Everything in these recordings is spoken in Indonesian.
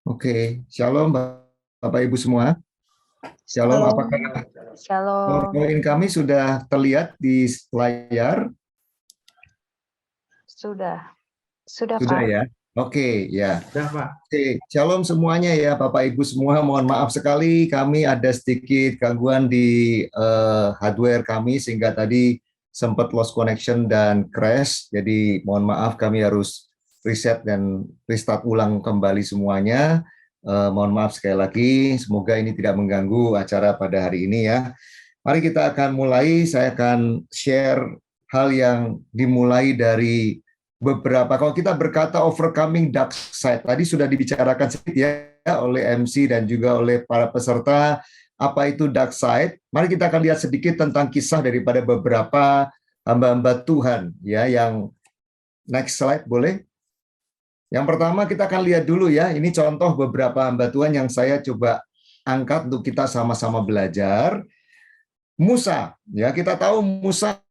Oke, Shalom Bapak Ibu semua. Shalom, Shalom. apakah Shalom. PowerPoint kami sudah terlihat di layar? Sudah Sudah Pak. ya? Oke, ya. Sudah, Pak. Oke, Shalom semuanya ya Bapak Ibu semua. Mohon maaf sekali kami ada sedikit gangguan di hardware kami sehingga tadi sempat lost connection dan crash. Jadi mohon maaf kami harus reset dan restart ulang kembali semuanya. Mohon maaf sekali lagi. Semoga ini tidak mengganggu acara pada hari ini ya. Mari kita akan mulai. Saya akan share hal yang dimulai dari beberapa. Kalau kita berkata overcoming dark side, tadi sudah dibicarakan sedikit ya oleh MC dan juga oleh para peserta. Apa itu dark side? Mari kita akan lihat sedikit tentang kisah daripada beberapa hamba-hamba Tuhan ya. Yang next slide boleh. Yang pertama kita akan lihat dulu ya. Ini contoh beberapa hamba Tuhan yang saya coba angkat untuk kita sama-sama belajar. Musa, ya kita tahu Musa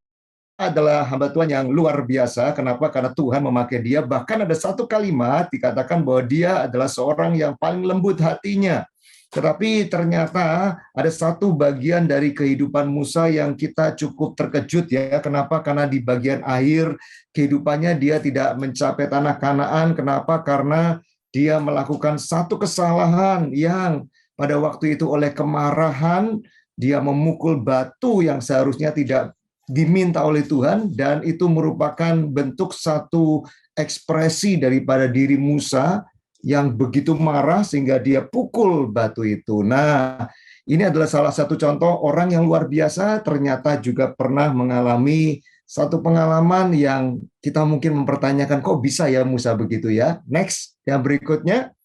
adalah hamba Tuhan yang luar biasa. Kenapa? Karena Tuhan memakai dia. Bahkan ada satu kalimat dikatakan bahwa dia adalah seorang yang paling lembut hatinya. Tetapi ternyata ada satu bagian dari kehidupan Musa yang kita cukup terkejut ya. Kenapa? Karena di bagian akhir kehidupannya dia tidak mencapai tanah Kanaan. Kenapa? Karena dia melakukan satu kesalahan yang pada waktu itu oleh kemarahan dia memukul batu yang seharusnya tidak diminta oleh Tuhan, dan itu merupakan bentuk satu ekspresi daripada diri Musa yang begitu marah sehingga dia pukul batu itu. Nah, ini adalah salah satu contoh orang yang luar biasa ternyata juga pernah mengalami satu pengalaman yang kita mungkin mempertanyakan kok bisa ya Musa begitu ya. Next, yang berikutnya.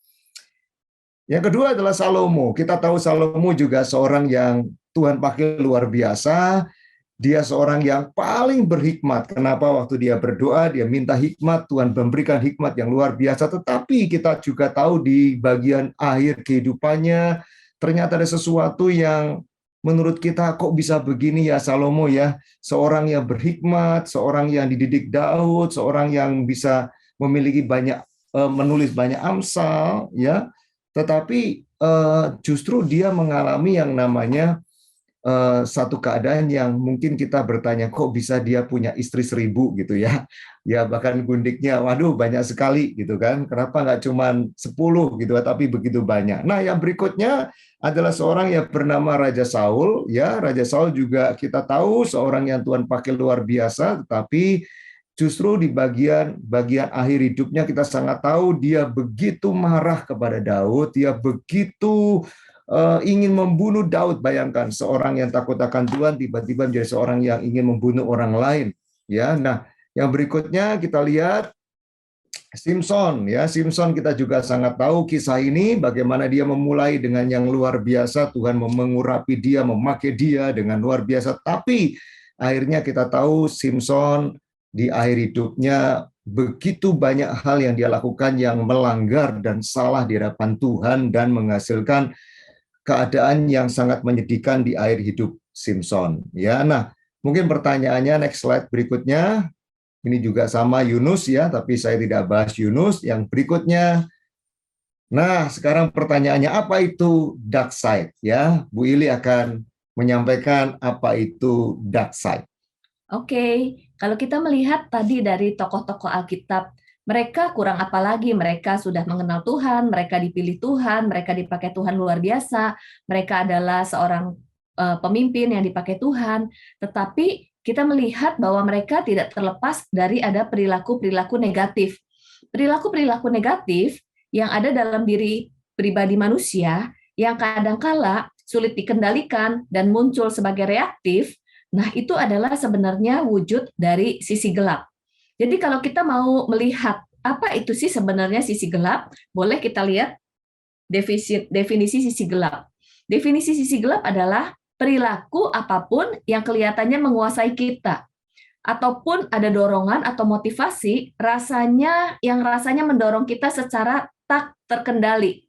Yang kedua adalah Salomo. Kita tahu Salomo juga seorang yang Tuhan pakai luar biasa. Dia seorang yang paling berhikmat. Kenapa? Waktu dia berdoa, dia minta hikmat, Tuhan memberikan hikmat yang luar biasa. Tetapi kita juga tahu di bagian akhir kehidupannya, ternyata ada sesuatu yang menurut kita kok bisa begini ya Salomo ya. Seorang yang berhikmat, seorang yang dididik Daud, seorang yang bisa memiliki banyak, menulis banyak Amsal, ya. Tetapi justru dia mengalami yang namanya satu keadaan yang mungkin kita bertanya kok bisa dia punya istri 1.000 gitu ya. Ya bahkan gundiknya waduh banyak sekali gitu kan. Kenapa nggak cuma 10 gitu tapi begitu banyak. Nah, yang berikutnya adalah seorang yang bernama Raja Saul ya. Raja Saul juga kita tahu seorang yang Tuhan pakai luar biasa, tetapi justru di bagian akhir hidupnya kita sangat tahu dia begitu marah kepada Daud, dia begitu ingin membunuh Daud. Bayangkan seorang yang takut akan Tuhan tiba-tiba menjadi seorang yang ingin membunuh orang lain. Ya, nah yang berikutnya kita lihat Simpson. Ya, Simpson kita juga sangat tahu kisah ini bagaimana dia memulai dengan yang luar biasa. Tuhan mengurapi dia, memakai dia dengan luar biasa. Tapi akhirnya kita tahu Simpson di akhir hidupnya begitu banyak hal yang dia lakukan yang melanggar dan salah di hadapan Tuhan dan menghasilkan keadaan yang sangat menyedihkan di akhir hidup Simpson. Ya, nah mungkin pertanyaannya next slide berikutnya. Ini juga sama Yunus ya, tapi saya tidak bahas Yunus. Yang berikutnya. Nah, sekarang pertanyaannya apa itu dark side? Ya, Bu Ili akan menyampaikan apa itu dark side. Oke, kalau kita melihat tadi dari tokoh-tokoh Alkitab, mereka kurang apa lagi? Mereka sudah mengenal Tuhan, mereka dipilih Tuhan, mereka dipakai Tuhan luar biasa, mereka adalah seorang pemimpin yang dipakai Tuhan, tetapi kita melihat bahwa mereka tidak terlepas dari ada perilaku-perilaku negatif. Perilaku-perilaku negatif yang ada dalam diri pribadi manusia yang kadangkala sulit dikendalikan dan muncul sebagai reaktif. Nah, itu adalah sebenarnya wujud dari sisi gelap. Jadi kalau kita mau melihat apa itu sih sebenarnya sisi gelap, boleh kita lihat definisi sisi gelap. Definisi sisi gelap adalah perilaku apapun yang kelihatannya menguasai kita, ataupun ada dorongan atau motivasi yang rasanya mendorong kita secara tak terkendali.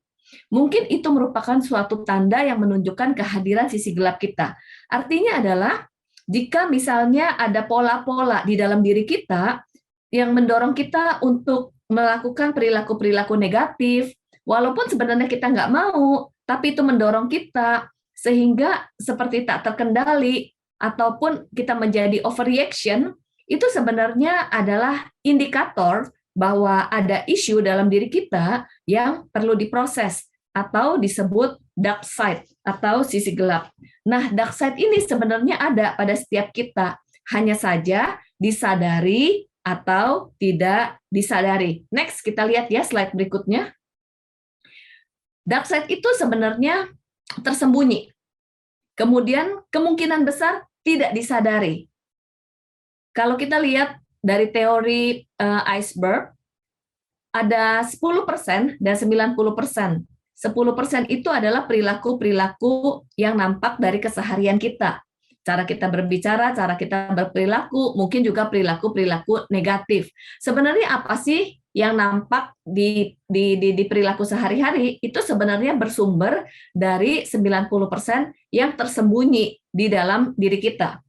Mungkin itu merupakan suatu tanda yang menunjukkan kehadiran sisi gelap kita. Artinya adalah jika misalnya ada pola-pola di dalam diri kita yang mendorong kita untuk melakukan perilaku-perilaku negatif, Walaupun sebenarnya kita nggak mau, tapi itu mendorong kita sehingga seperti tak terkendali ataupun kita menjadi overreaction, itu sebenarnya adalah indikator bahwa ada isu dalam diri kita yang perlu diproses atau disebut dark side atau sisi gelap. Nah, dark side ini sebenarnya ada pada setiap kita, hanya saja disadari atau tidak disadari. Next, kita lihat ya slide berikutnya. Dark side itu sebenarnya tersembunyi. Kemudian kemungkinan besar tidak disadari. Kalau kita lihat dari teori iceberg, ada 10% dan 90%. 10% itu adalah perilaku-perilaku yang nampak dari keseharian kita. Cara kita berbicara, cara kita berperilaku, mungkin juga perilaku-perilaku negatif. Sebenarnya apa sih yang nampak di perilaku sehari-hari? Itu sebenarnya bersumber dari 90% yang tersembunyi di dalam diri kita.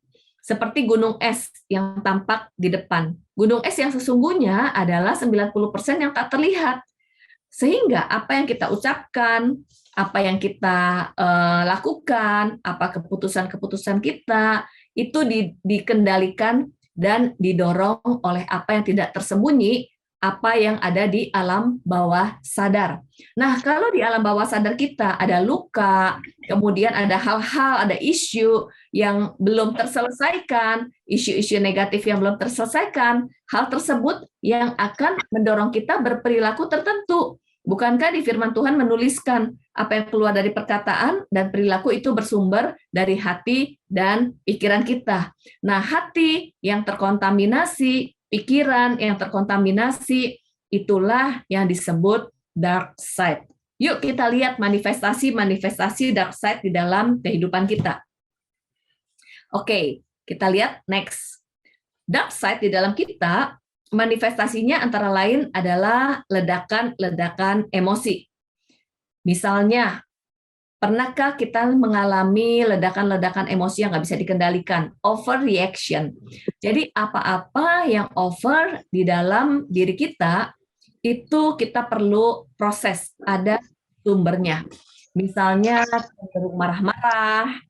Seperti gunung es yang tampak di depan. Gunung es yang sesungguhnya adalah 90% yang tak terlihat. Sehingga apa yang kita ucapkan, apa yang kita lakukan, apa keputusan-keputusan kita, itu dikendalikan dan didorong oleh apa yang tidak tersembunyi, apa yang ada di alam bawah sadar. Nah, kalau di alam bawah sadar kita ada luka, kemudian ada hal-hal, ada isu yang belum terselesaikan, isu-isu negatif yang belum terselesaikan, hal tersebut yang akan mendorong kita berperilaku tertentu. Bukankah di firman Tuhan menuliskan apa yang keluar dari perkataan dan perilaku itu bersumber dari hati dan pikiran kita. Nah, hati yang terkontaminasi, pikiran yang terkontaminasi, itulah yang disebut dark side. Yuk kita lihat manifestasi-manifestasi dark side di dalam kehidupan kita. Oke, kita lihat next. Dark side di dalam kita, manifestasinya antara lain adalah ledakan-ledakan emosi. Misalnya, pernahkah kita mengalami ledakan-ledakan emosi yang nggak bisa dikendalikan? Overreaction. Jadi apa-apa yang over di dalam diri kita, itu kita perlu proses, ada sumbernya. Misalnya, cenderung marah-marah,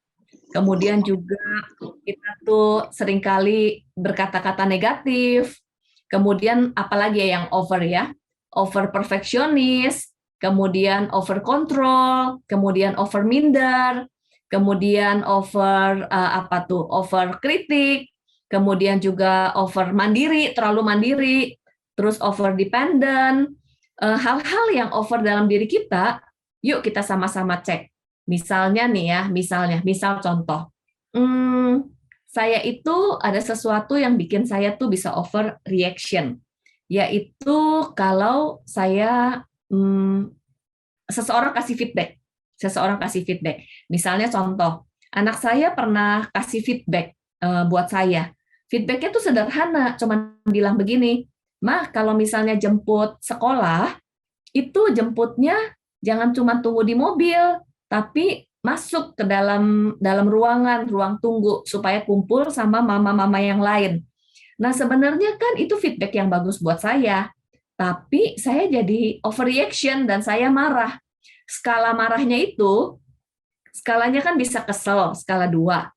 kemudian juga kita tuh seringkali berkata-kata negatif, kemudian apalagi yang over ya, over perfeksionis, kemudian over control, kemudian over minder, kemudian over over kritik, kemudian juga over mandiri, terlalu mandiri, terus over dependent, hal-hal yang over dalam diri kita, yuk kita sama-sama cek. Misalnya nih ya, misal contoh, saya itu ada sesuatu yang bikin saya tuh bisa overreaction, yaitu kalau saya seseorang kasih feedback. Misalnya contoh, anak saya pernah kasih feedback buat saya. Feedbacknya tuh sederhana, cuma bilang begini, "Mah, kalau misalnya jemput sekolah, itu jemputnya jangan cuma tunggu di mobil, tapi masuk ke dalam ruang tunggu supaya kumpul sama mama-mama yang lain." Nah, sebenarnya kan itu feedback yang bagus buat saya, tapi saya jadi overreaction dan saya marah. Skala marahnya itu, skalanya kan bisa kesel, skala 2,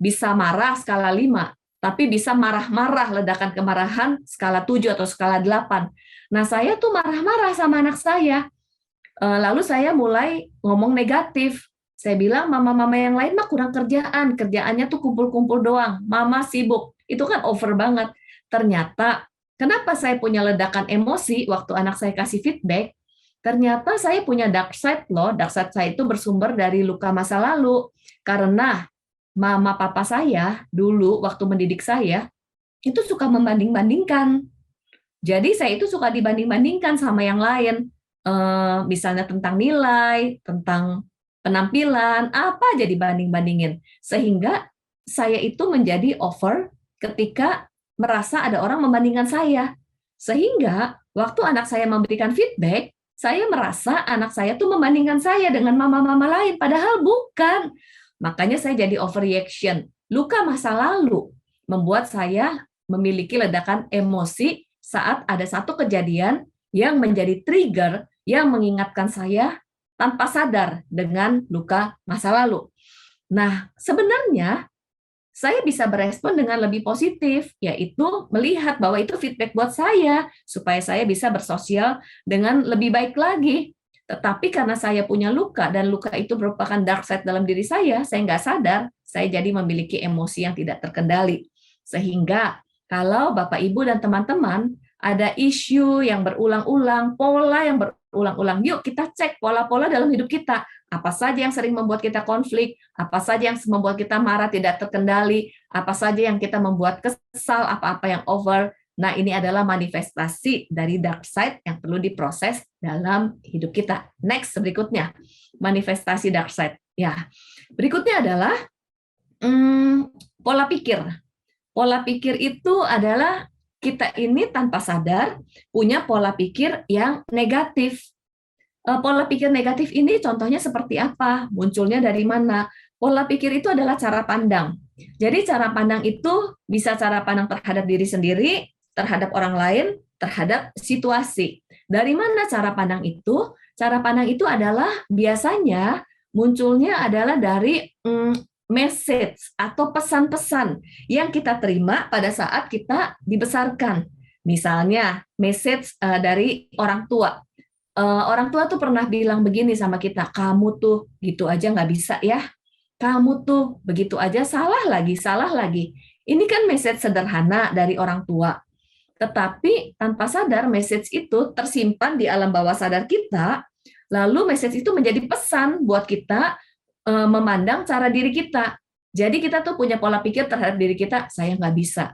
bisa marah, skala 5, tapi bisa marah-marah, ledakan kemarahan, skala 7 atau skala 8. Nah, saya tuh marah-marah sama anak saya. Lalu saya mulai ngomong negatif. Saya bilang, mama-mama yang lain mah kurang kerjaannya tuh kumpul-kumpul doang, mama sibuk. Itu kan over banget. Ternyata, kenapa saya punya ledakan emosi waktu anak saya kasih feedback? Ternyata saya punya dark side loh. Dark side saya itu bersumber dari luka masa lalu. Karena mama papa saya dulu waktu mendidik saya, itu suka membanding-bandingkan. Jadi saya itu suka dibanding-bandingkan sama yang lain. Misalnya tentang nilai, tentang penampilan, apa aja dibanding-bandingin. Sehingga saya itu menjadi over ketika merasa ada orang membandingkan saya. Sehingga waktu anak saya memberikan feedback, saya merasa anak saya tuh membandingkan saya dengan mama-mama lain, padahal bukan. Makanya saya jadi overreaction. Luka masa lalu membuat saya memiliki ledakan emosi saat ada satu kejadian yang menjadi trigger yang mengingatkan saya tanpa sadar dengan luka masa lalu. Nah, sebenarnya saya bisa berespon dengan lebih positif, yaitu melihat bahwa itu feedback buat saya, supaya saya bisa bersosial dengan lebih baik lagi. Tetapi karena saya punya luka, dan luka itu merupakan dark side dalam diri saya nggak sadar, saya jadi memiliki emosi yang tidak terkendali. Sehingga kalau Bapak, Ibu, dan teman-teman ada isu yang berulang-ulang, pola yang berulang-ulang, yuk kita cek pola-pola dalam hidup kita. Apa saja yang sering membuat kita konflik, apa saja yang membuat kita marah tidak terkendali, apa saja yang kita membuat kesal, apa-apa yang over. Nah, ini adalah manifestasi dari dark side yang perlu diproses dalam hidup kita. Next, berikutnya, manifestasi dark side. Ya, berikutnya adalah pola pikir. Pola pikir itu adalah kita ini tanpa sadar punya pola pikir yang negatif. Pola pikir negatif ini contohnya seperti apa? Munculnya dari mana? Pola pikir itu adalah cara pandang. Jadi cara pandang itu bisa cara pandang terhadap diri sendiri, terhadap orang lain, terhadap situasi. Dari mana cara pandang itu? Cara pandang itu adalah biasanya munculnya adalah dari message atau pesan-pesan yang kita terima pada saat kita dibesarkan. Misalnya message dari orang tua. Orang tua tuh pernah bilang begini sama kita, kamu tuh gitu aja nggak bisa ya, kamu tuh begitu aja salah lagi, salah lagi. Ini kan message sederhana dari orang tua, tetapi tanpa sadar message itu tersimpan di alam bawah sadar kita, lalu message itu menjadi pesan buat kita memandang cara diri kita. Jadi kita tuh punya pola pikir terhadap diri kita, saya nggak bisa,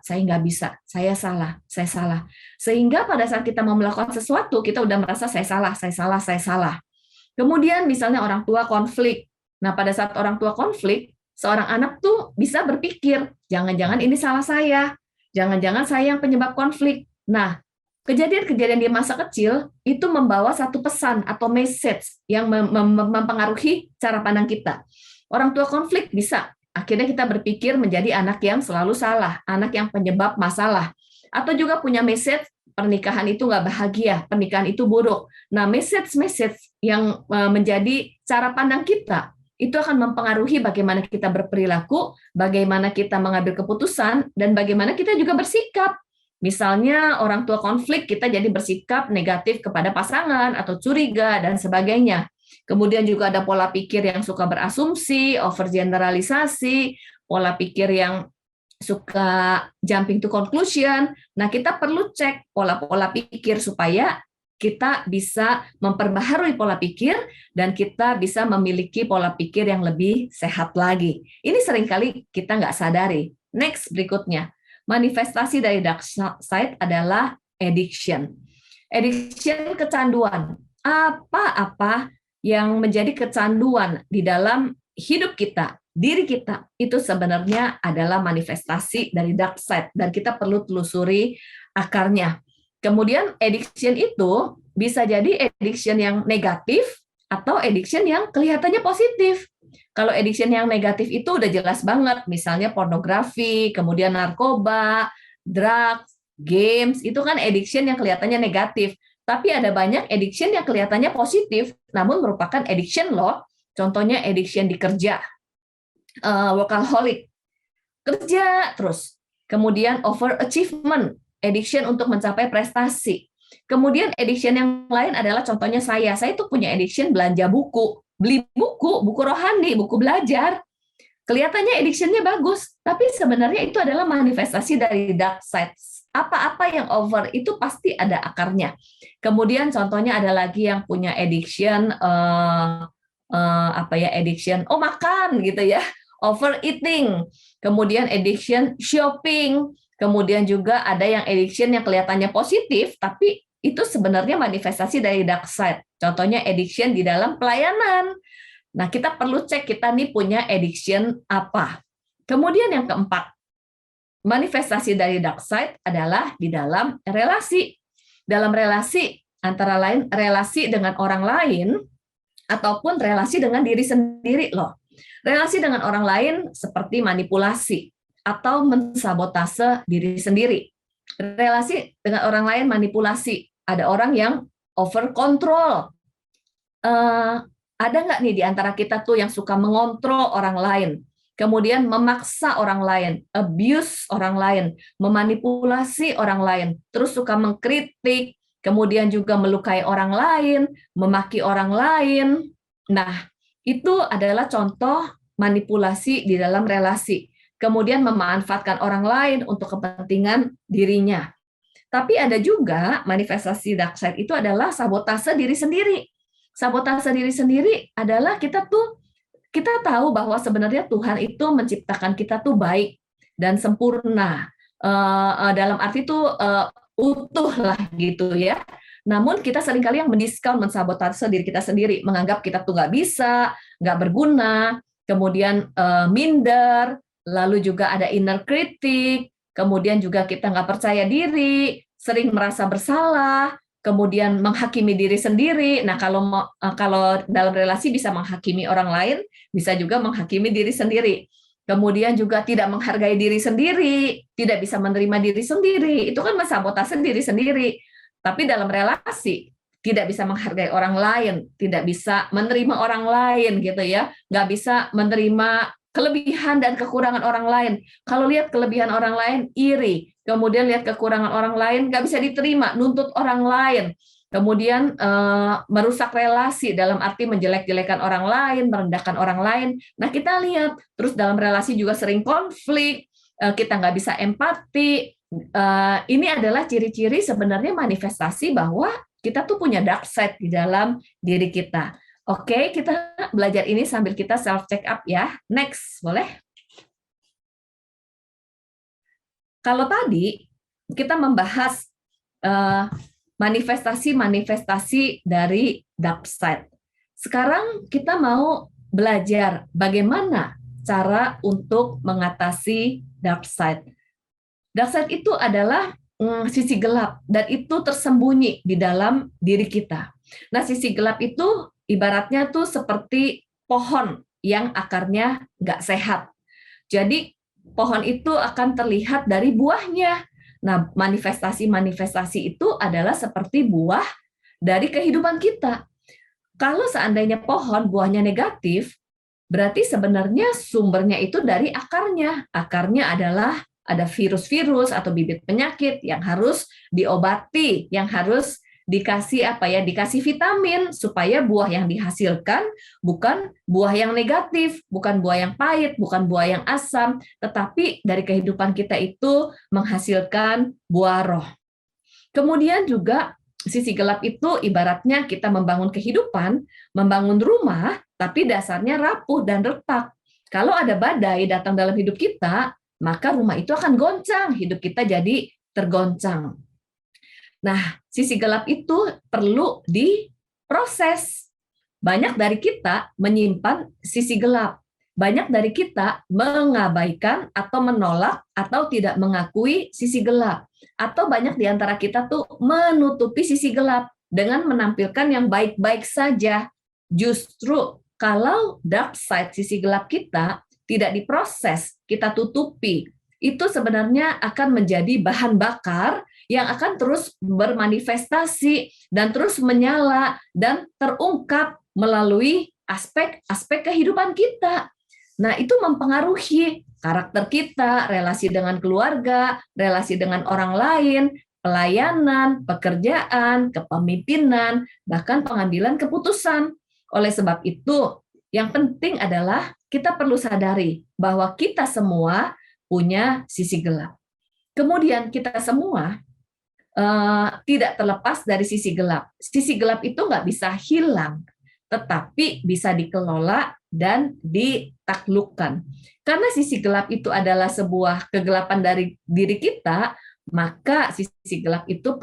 saya salah, saya salah. Sehingga pada saat kita mau melakukan sesuatu, kita udah merasa saya salah, saya salah, saya salah. Kemudian misalnya orang tua konflik. Nah, pada saat orang tua konflik, seorang anak tuh bisa berpikir, jangan-jangan ini salah saya, jangan-jangan saya yang penyebab konflik. Nah, kejadian-kejadian di masa kecil itu membawa satu pesan atau message yang mempengaruhi cara pandang kita. Orang tua konflik bisa akhirnya kita berpikir menjadi anak yang selalu salah, anak yang penyebab masalah. Atau juga punya message, pernikahan itu nggak bahagia, pernikahan itu buruk. Nah, message-message yang menjadi cara pandang kita, itu akan mempengaruhi bagaimana kita berperilaku, bagaimana kita mengambil keputusan, dan bagaimana kita juga bersikap. Misalnya orang tua konflik, kita jadi bersikap negatif kepada pasangan, atau curiga, dan sebagainya. Kemudian juga ada pola pikir yang suka berasumsi, overgeneralisasi, pola pikir yang suka jumping to conclusion. Nah, kita perlu cek pola-pola pikir supaya kita bisa memperbaharui pola pikir dan kita bisa memiliki pola pikir yang lebih sehat lagi. Ini seringkali kita nggak sadari. Next, berikutnya. Manifestasi dari dark side adalah addiction. Addiction, kecanduan. Apa-apa yang menjadi kecanduan di dalam hidup kita, diri kita, itu sebenarnya adalah manifestasi dari dark side, dan kita perlu telusuri akarnya. Kemudian addiction itu bisa jadi addiction yang negatif atau addiction yang kelihatannya positif. Kalau addiction yang negatif itu udah jelas banget, misalnya pornografi, kemudian narkoba, drugs, games, itu kan addiction yang kelihatannya negatif. Tapi ada banyak addiction yang kelihatannya positif, namun merupakan addiction loh. Contohnya addiction di kerja, workaholic, kerja terus. Kemudian overachievement, addiction untuk mencapai prestasi. Kemudian addiction yang lain adalah contohnya saya tuh punya addiction belanja buku, beli buku rohani, buku belajar. Kelihatannya addiction-nya bagus, tapi sebenarnya itu adalah manifestasi dari dark side. Apa-apa yang over itu pasti ada akarnya. Kemudian contohnya ada lagi yang punya addiction addiction makan gitu ya, overeating. Kemudian addiction shopping. Kemudian juga ada yang addiction yang kelihatannya positif tapi itu sebenarnya manifestasi dari dark side. Contohnya addiction di dalam pelayanan. Nah, kita perlu cek kita nih punya addiction apa. Kemudian yang keempat, manifestasi dari dark side adalah di dalam relasi. Dalam relasi, antara lain relasi dengan orang lain, ataupun relasi dengan diri sendiri loh. Relasi dengan orang lain seperti manipulasi, atau mensabotase diri sendiri. Relasi dengan orang lain manipulasi. Ada orang yang over control, eh, ada nggak nih di antara kita tuh yang suka mengontrol orang lain, kemudian memaksa orang lain, abuse orang lain, memanipulasi orang lain, terus suka mengkritik, kemudian juga melukai orang lain, memaki orang lain. Nah, itu adalah contoh manipulasi di dalam relasi. Kemudian memanfaatkan orang lain untuk kepentingan dirinya. Tapi ada juga manifestasi dark side itu adalah sabotase diri sendiri. Sabotase diri sendiri adalah kita tahu bahwa sebenarnya Tuhan itu menciptakan kita tuh baik dan sempurna. Dalam arti itu utuh lah gitu ya. Namun kita seringkali yang mendiskon, mensabotase diri kita sendiri, menganggap kita tuh nggak bisa, nggak berguna, kemudian minder, lalu juga ada inner critic, kemudian juga kita nggak percaya diri, sering merasa bersalah, kemudian menghakimi diri sendiri. Nah, kalau dalam relasi bisa menghakimi orang lain, bisa juga menghakimi diri sendiri. Kemudian juga tidak menghargai diri sendiri, tidak bisa menerima diri sendiri. Itu kan mensabotase diri sendiri. Tapi dalam relasi tidak bisa menghargai orang lain, tidak bisa menerima orang lain gitu ya, nggak bisa menerima kelebihan dan kekurangan orang lain. Kalau lihat kelebihan orang lain, iri. Kemudian lihat kekurangan orang lain, nggak bisa diterima, nuntut orang lain. Kemudian merusak relasi dalam arti menjelek-jelekan orang lain, merendahkan orang lain. Nah, kita lihat, terus dalam relasi juga sering konflik, kita nggak bisa empati. Ini adalah ciri-ciri sebenarnya manifestasi bahwa kita tuh punya dark side di dalam diri kita. Oke, kita belajar ini sambil kita self check up ya. Next, boleh? Kalau tadi kita membahas manifestasi-manifestasi dari dark side. Sekarang kita mau belajar bagaimana cara untuk mengatasi dark side. Dark side itu adalah sisi gelap dan itu tersembunyi di dalam diri kita. Nah, sisi gelap itu ibaratnya tuh seperti pohon yang akarnya nggak sehat. Jadi pohon itu akan terlihat dari buahnya. Nah, manifestasi-manifestasi itu adalah seperti buah dari kehidupan kita. Kalau seandainya pohon buahnya negatif, berarti sebenarnya sumbernya itu dari akarnya. Akarnya adalah ada virus-virus atau bibit penyakit yang harus diobati, yang harus dikasih vitamin supaya buah yang dihasilkan bukan buah yang negatif, bukan buah yang pahit, bukan buah yang asam, tetapi dari kehidupan kita itu menghasilkan buah roh. Kemudian juga sisi gelap itu ibaratnya kita membangun kehidupan, membangun rumah, tapi dasarnya rapuh dan retak. Kalau ada badai datang dalam hidup kita, maka rumah itu akan goncang, hidup kita jadi tergoncang. Nah, sisi gelap itu perlu diproses. Banyak dari kita menyimpan sisi gelap. Banyak dari kita mengabaikan atau menolak atau tidak mengakui sisi gelap. Atau banyak di antara kita tuh menutupi sisi gelap dengan menampilkan yang baik-baik saja. Justru kalau dark side, sisi gelap kita, tidak diproses, kita tutupi, itu sebenarnya akan menjadi bahan bakar yang akan terus bermanifestasi dan terus menyala dan terungkap melalui aspek-aspek kehidupan kita. Nah, itu mempengaruhi karakter kita, relasi dengan keluarga, relasi dengan orang lain, pelayanan, pekerjaan, kepemimpinan, bahkan pengambilan keputusan. Oleh sebab itu, yang penting adalah kita perlu sadari bahwa kita semua punya sisi gelap. Kemudian kita semua tidak terlepas dari sisi gelap. Sisi gelap itu nggak bisa hilang, tetapi bisa dikelola dan ditaklukkan. Karena sisi gelap itu adalah sebuah kegelapan dari diri kita, maka sisi gelap itu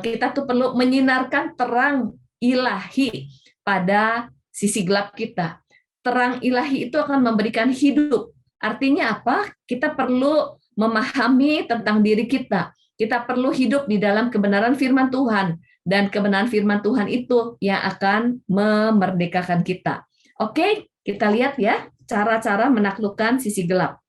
kita tuh perlu menyinarkan terang ilahi pada sisi gelap kita. Terang ilahi itu akan memberikan hidup. Artinya apa? Kita perlu memahami tentang diri kita. Kita perlu hidup di dalam kebenaran firman Tuhan. Dan kebenaran firman Tuhan itu yang akan memerdekakan kita. Oke, kita lihat ya cara-cara menaklukkan sisi gelap.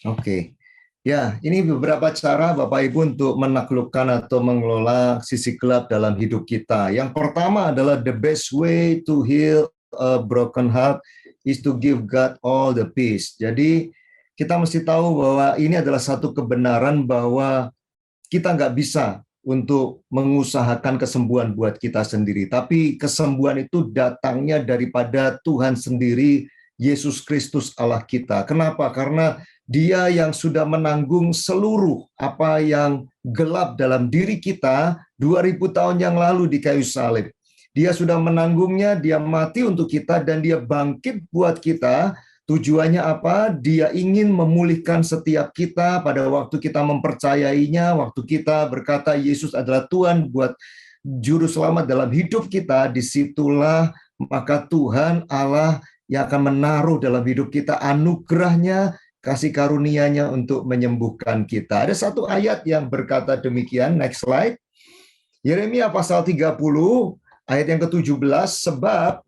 Oke. Ya, ini beberapa cara Bapak Ibu untuk menaklukkan atau mengelola sisi gelap dalam hidup kita. Yang pertama adalah the best way to heal a broken heart is to give God all the peace. Jadi kita mesti tahu bahwa ini adalah satu kebenaran bahwa kita nggak bisa untuk mengusahakan kesembuhan buat kita sendiri. Tapi kesembuhan itu datangnya daripada Tuhan sendiri, Yesus Kristus Allah kita. Kenapa? Karena Dia yang sudah menanggung seluruh apa yang gelap dalam diri kita 2000 tahun yang lalu di kayu salib. Dia sudah menanggungnya, dia mati untuk kita, dan dia bangkit buat kita. Tujuannya apa? Dia ingin memulihkan setiap kita pada waktu kita mempercayainya, waktu kita berkata Yesus adalah Tuhan buat juru selamat dalam hidup kita, disitulah maka Tuhan Allah yang akan menaruh dalam hidup kita anugerahnya, kasih karunia-Nya untuk menyembuhkan kita. Ada satu ayat yang berkata demikian, next slide. Yeremia pasal 30, ayat yang ke-17, sebab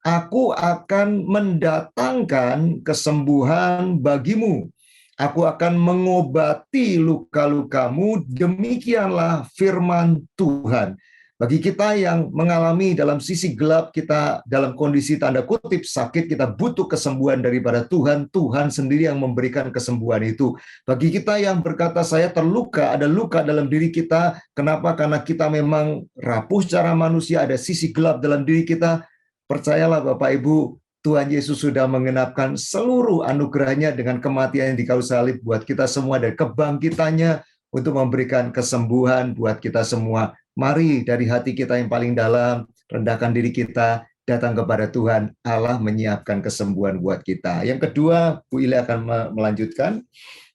Aku akan mendatangkan kesembuhan bagimu. Aku akan mengobati luka-lukamu, demikianlah firman Tuhan. Bagi kita yang mengalami dalam sisi gelap, kita dalam kondisi tanda kutip sakit, kita butuh kesembuhan daripada Tuhan. Tuhan sendiri yang memberikan kesembuhan itu. Bagi kita yang berkata saya terluka, ada luka dalam diri kita. Kenapa? Karena kita memang rapuh secara manusia, ada sisi gelap dalam diri kita. Percayalah Bapak Ibu, Tuhan Yesus sudah mengenapkan seluruh anugerahnya dengan kematian yang di kayu salib buat kita semua, dan kebangkitannya untuk memberikan kesembuhan buat kita semua. Mari dari hati kita yang paling dalam, rendahkan diri kita, datang kepada Tuhan, Allah menyiapkan kesembuhan buat kita. Yang kedua, Bu Ile akan melanjutkan.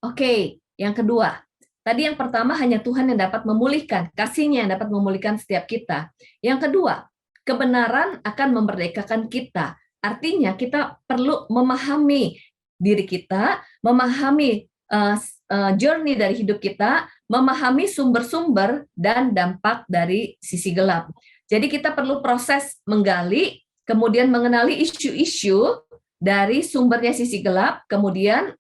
Oke, yang kedua. Tadi yang pertama hanya Tuhan yang dapat memulihkan, kasih-Nya yang dapat memulihkan setiap kita. Yang kedua, kebenaran akan memerdekakan kita. Artinya kita perlu memahami diri kita, memahami journey dari hidup kita, memahami sumber-sumber dan dampak dari sisi gelap. Jadi kita perlu proses menggali, kemudian mengenali isu-isu dari sumbernya sisi gelap, kemudian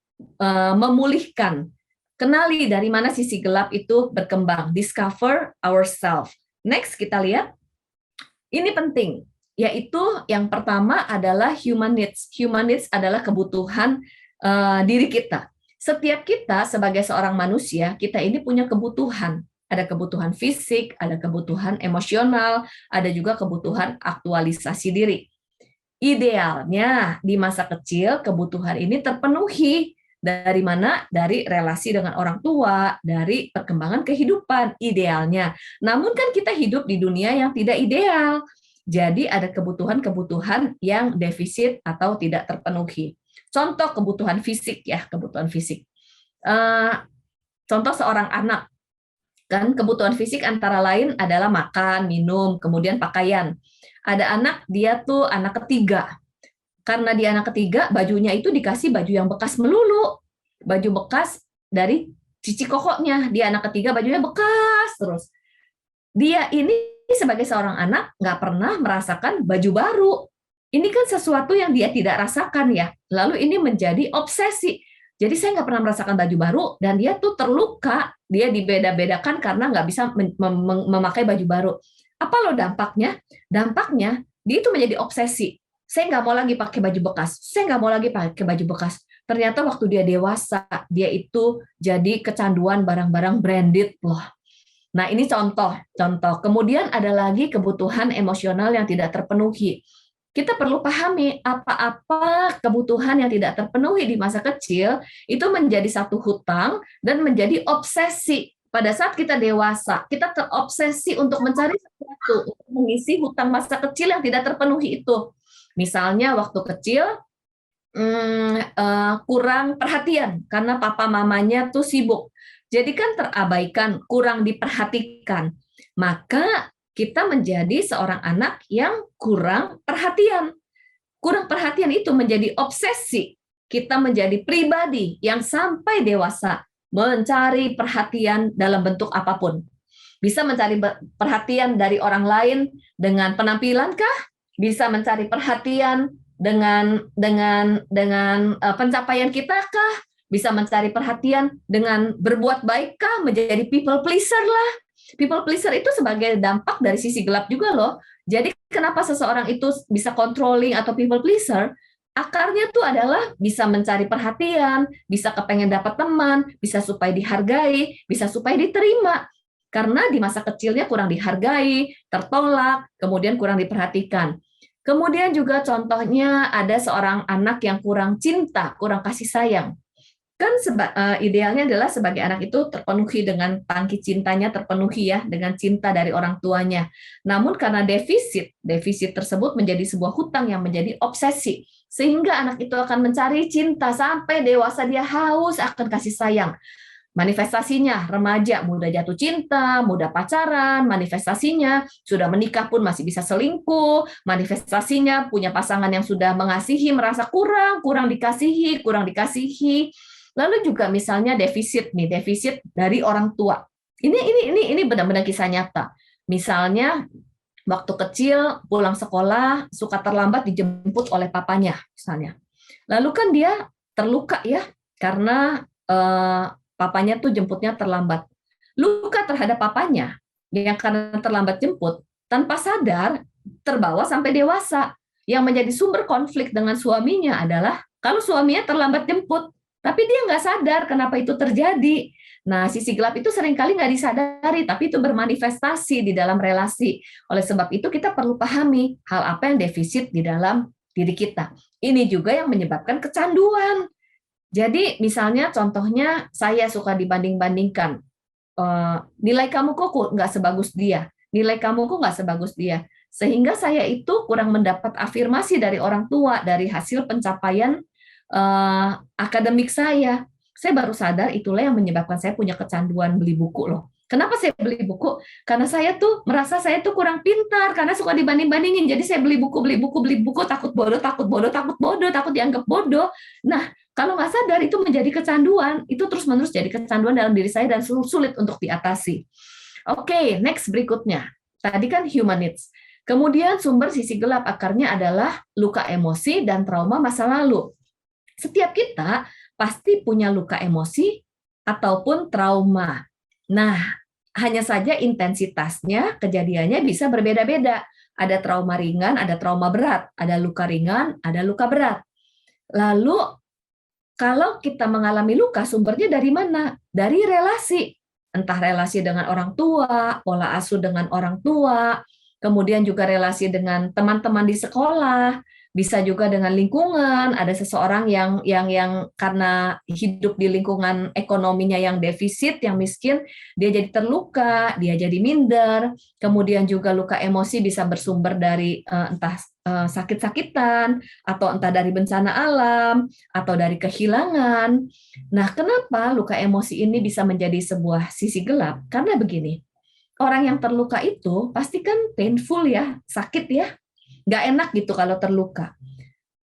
memulihkan. Kenali dari mana sisi gelap itu berkembang. Discover ourselves. Next kita lihat. Ini penting, yaitu yang pertama adalah human needs. Human needs adalah kebutuhan diri kita. Setiap kita sebagai seorang manusia, kita ini punya kebutuhan. Ada kebutuhan fisik, ada kebutuhan emosional, ada juga kebutuhan aktualisasi diri. Idealnya di masa kecil kebutuhan ini terpenuhi. Dari mana? Dari relasi dengan orang tua, dari perkembangan kehidupan idealnya. Namun kan kita hidup di dunia yang tidak ideal. Jadi ada kebutuhan-kebutuhan yang defisit atau tidak terpenuhi. Contoh kebutuhan fisik ya, kebutuhan fisik. Contoh seorang anak, kan kebutuhan fisik antara lain adalah makan, minum, kemudian pakaian. Ada anak, dia tuh anak ketiga. Karena dia anak ketiga, bajunya itu dikasih baju yang bekas melulu. Baju bekas dari cici kokoknya. Dia anak ketiga, bajunya bekas terus. Dia ini sebagai seorang anak nggak pernah merasakan baju baru. Ini kan sesuatu yang dia tidak rasakan ya. Lalu ini menjadi obsesi. Jadi saya nggak pernah merasakan baju baru, dan dia tuh terluka. Dia dibeda-bedakan karena nggak bisa memakai baju baru. Apa loh dampaknya? Dampaknya dia itu menjadi obsesi. Saya nggak mau lagi pakai baju bekas. Saya nggak mau lagi pakai baju bekas. Ternyata waktu dia dewasa, dia itu jadi kecanduan barang-barang branded loh. Nah, ini contoh. Kemudian ada lagi kebutuhan emosional yang tidak terpenuhi. Kita perlu pahami apa-apa kebutuhan yang tidak terpenuhi di masa kecil itu menjadi satu hutang dan menjadi obsesi. Pada saat kita dewasa, kita terobsesi untuk mencari sesuatu untuk mengisi hutang masa kecil yang tidak terpenuhi itu. Misalnya waktu kecil kurang perhatian karena papa mamanya tuh sibuk. Jadi kan terabaikan, kurang diperhatikan. Maka kita menjadi seorang anak yang kurang perhatian. Kurang perhatian itu menjadi obsesi. Kita menjadi pribadi yang sampai dewasa mencari perhatian dalam bentuk apapun. Bisa mencari perhatian dari orang lain dengan penampilankah? Bisa mencari perhatian dengan pencapaian kita kah? Bisa mencari perhatian dengan berbuat baik kah, menjadi people pleaser lah. People pleaser itu sebagai dampak dari sisi gelap juga loh. Jadi kenapa seseorang itu bisa controlling atau people pleaser? Akarnya tuh adalah bisa mencari perhatian, bisa kepengen dapat teman, bisa supaya dihargai, bisa supaya diterima. Karena di masa kecilnya kurang dihargai, tertolak, kemudian kurang diperhatikan. Kemudian juga contohnya ada seorang anak yang kurang cinta, kurang kasih sayang. Kan idealnya adalah sebagai anak itu terpenuhi dengan tangki cintanya, terpenuhi ya dengan cinta dari orang tuanya. Namun karena defisit tersebut menjadi sebuah hutang yang menjadi obsesi, sehingga anak itu akan mencari cinta sampai dewasa dia haus akan kasih sayang. Manifestasinya remaja mudah jatuh cinta, mudah pacaran, manifestasinya sudah menikah pun masih bisa selingkuh, manifestasinya punya pasangan yang sudah mengasihi merasa kurang dikasihi, Lalu juga misalnya defisit dari orang tua. Ini benar-benar kisah nyata. Misalnya waktu kecil pulang sekolah suka terlambat dijemput oleh papanya misalnya. Lalu kan dia terluka ya karena papanya tuh jemputnya terlambat. Luka terhadap papanya yang karena terlambat jemput tanpa sadar terbawa sampai dewasa. Yang menjadi sumber konflik dengan suaminya adalah kalau suaminya terlambat jemput, tapi dia nggak sadar kenapa itu terjadi. Nah, sisi gelap itu seringkali nggak disadari, tapi itu bermanifestasi di dalam relasi. Oleh sebab itu, kita perlu pahami hal apa yang defisit di dalam diri kita. Ini juga yang menyebabkan kecanduan. Jadi, misalnya contohnya, saya suka dibanding-bandingkan. Nilai kamu kok nggak sebagus dia, nilai kamu kok nggak sebagus dia. Sehingga saya itu kurang mendapat afirmasi dari orang tua, dari hasil pencapaian akademik saya. Saya baru sadar itulah yang menyebabkan saya punya kecanduan beli buku loh. Kenapa saya beli buku? Karena saya tuh merasa saya tuh kurang pintar karena suka dibanding-bandingin. Jadi saya beli buku, takut bodoh, takut dianggap bodoh. Nah, kalau nggak sadar itu menjadi kecanduan, itu terus-menerus jadi kecanduan dalam diri saya dan sulit untuk diatasi. Oke, next berikutnya. Tadi kan human needs. Kemudian sumber sisi gelap akarnya adalah luka emosi dan trauma masa lalu. Setiap kita pasti punya luka emosi ataupun trauma. Nah, hanya saja intensitasnya, kejadiannya bisa berbeda-beda. Ada trauma ringan, ada trauma berat. Ada luka ringan, ada luka berat. Lalu, kalau kita mengalami luka, sumbernya dari mana? Dari relasi. Entah relasi dengan orang tua, pola asuh dengan orang tua, kemudian juga relasi dengan teman-teman di sekolah, bisa juga dengan lingkungan. Ada seseorang yang karena hidup di lingkungan ekonominya yang defisit, yang miskin, dia jadi terluka, dia jadi minder. Kemudian juga luka emosi bisa bersumber dari entah sakit-sakitan, atau entah dari bencana alam, atau dari kehilangan. Nah, kenapa luka emosi ini bisa menjadi sebuah sisi gelap? Karena begini, orang yang terluka itu pasti kan painful ya, sakit ya, nggak enak gitu kalau terluka.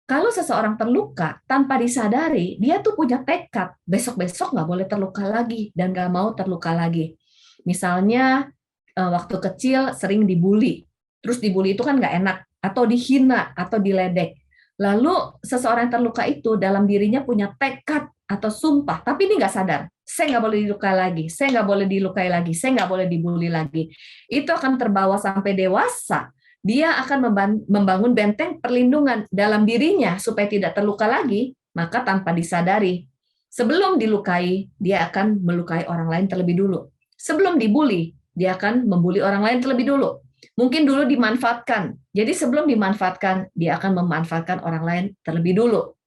Kalau seseorang terluka tanpa disadari, dia tuh punya tekad besok-besok nggak boleh terluka lagi dan nggak mau terluka lagi. Misalnya waktu kecil sering dibully, terus dibully itu kan nggak enak, atau dihina atau diledek. Lalu seseorang yang terluka itu dalam dirinya punya tekad atau sumpah, tapi ini nggak sadar. Saya nggak boleh dilukai lagi, saya nggak boleh dilukai lagi, saya nggak boleh dibully lagi. Itu akan terbawa sampai dewasa. Dia akan membangun benteng perlindungan dalam dirinya supaya tidak terluka lagi, maka tanpa disadari, sebelum dilukai, dia akan melukai orang lain terlebih dulu. Sebelum dibully, dia akan membuli orang lain terlebih dulu. Mungkin dulu dimanfaatkan, jadi sebelum dimanfaatkan, dia akan memanfaatkan orang lain terlebih dulu.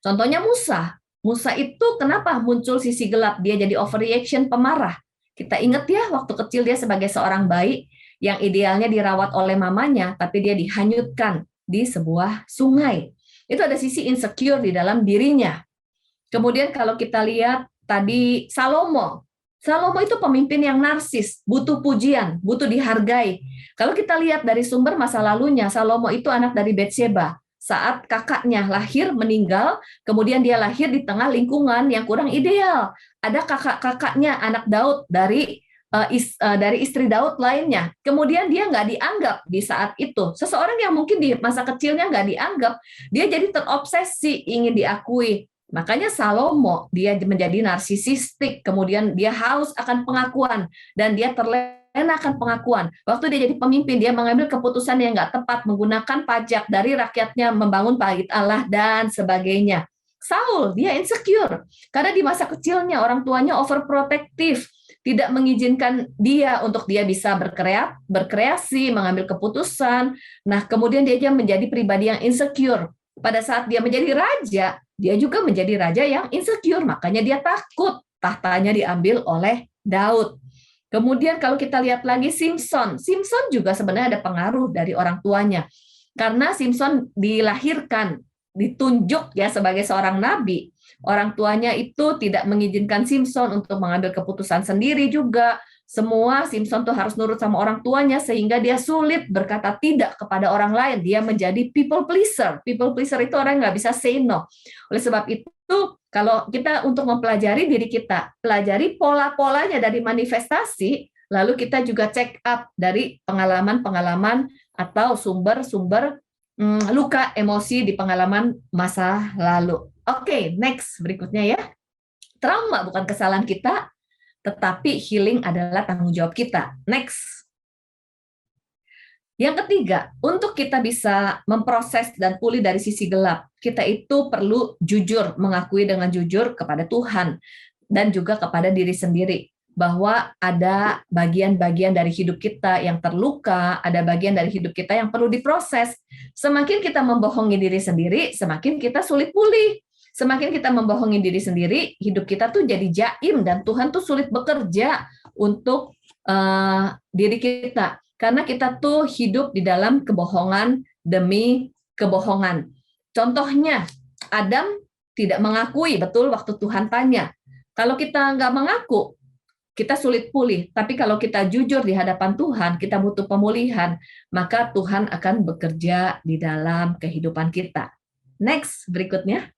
Contohnya Musa. Musa itu kenapa muncul sisi gelap? Dia jadi overreaction, pemarah. Kita ingat ya, waktu kecil dia sebagai seorang bayi, yang idealnya dirawat oleh mamanya, tapi dia dihanyutkan di sebuah sungai. Itu ada sisi insecure di dalam dirinya. Kemudian kalau kita lihat tadi Salomo itu pemimpin yang narsis, butuh pujian, butuh dihargai. Kalau kita lihat dari sumber masa lalunya, Salomo itu anak dari Batsheba. Saat kakaknya lahir meninggal, kemudian dia lahir di tengah lingkungan yang kurang ideal. Ada kakak-kakaknya, anak Daud dari istri Daud lainnya. Kemudian dia nggak dianggap di saat itu. Seseorang yang mungkin di masa kecilnya nggak dianggap, dia jadi terobsesi ingin diakui. Makanya Salomo, dia menjadi narsisistik, kemudian dia haus akan pengakuan, dan dia terlena akan pengakuan. Waktu dia jadi pemimpin, dia mengambil keputusan yang nggak tepat, menggunakan pajak dari rakyatnya, membangun bait Allah, dan sebagainya. Saul, dia insecure, karena di masa kecilnya orang tuanya overprotective, tidak mengizinkan dia untuk dia bisa berkreasi, mengambil keputusan. Nah, kemudian dia menjadi pribadi yang insecure. Pada saat dia menjadi raja, dia juga menjadi raja yang insecure, makanya dia takut tahtanya diambil oleh Daud. Kemudian kalau kita lihat lagi Simpson juga sebenarnya ada pengaruh dari orang tuanya. Karena Simpson dilahirkan, ditunjuk ya sebagai seorang nabi. Orang tuanya itu tidak mengizinkan Simpson untuk mengambil keputusan sendiri juga. Semua Simpson tuh harus nurut sama orang tuanya sehingga dia sulit berkata tidak kepada orang lain. Dia menjadi people pleaser. People pleaser itu orang yang nggak bisa say no. Oleh sebab itu, kalau kita untuk mempelajari diri kita, pelajari pola-polanya dari manifestasi, lalu kita juga check up dari pengalaman-pengalaman atau sumber-sumber luka emosi di pengalaman masa lalu. Oke, next berikutnya ya. Trauma bukan kesalahan kita, tetapi healing adalah tanggung jawab kita. Next. Yang ketiga, untuk kita bisa memproses dan pulih dari sisi gelap, kita itu perlu jujur, mengakui dengan jujur kepada Tuhan dan juga kepada diri sendiri bahwa ada bagian-bagian dari hidup kita yang terluka, ada bagian dari hidup kita yang perlu diproses. Semakin kita membohongi diri sendiri, semakin kita sulit pulih. Semakin kita membohongi diri sendiri, hidup kita tuh jadi jaim dan Tuhan tuh sulit bekerja untuk diri kita. Karena kita tuh hidup di dalam kebohongan demi kebohongan. Contohnya, Adam tidak mengakui, betul waktu Tuhan tanya. Kalau kita nggak mengaku, kita sulit pulih. Tapi kalau kita jujur di hadapan Tuhan, kita butuh pemulihan, maka Tuhan akan bekerja di dalam kehidupan kita. Next, berikutnya.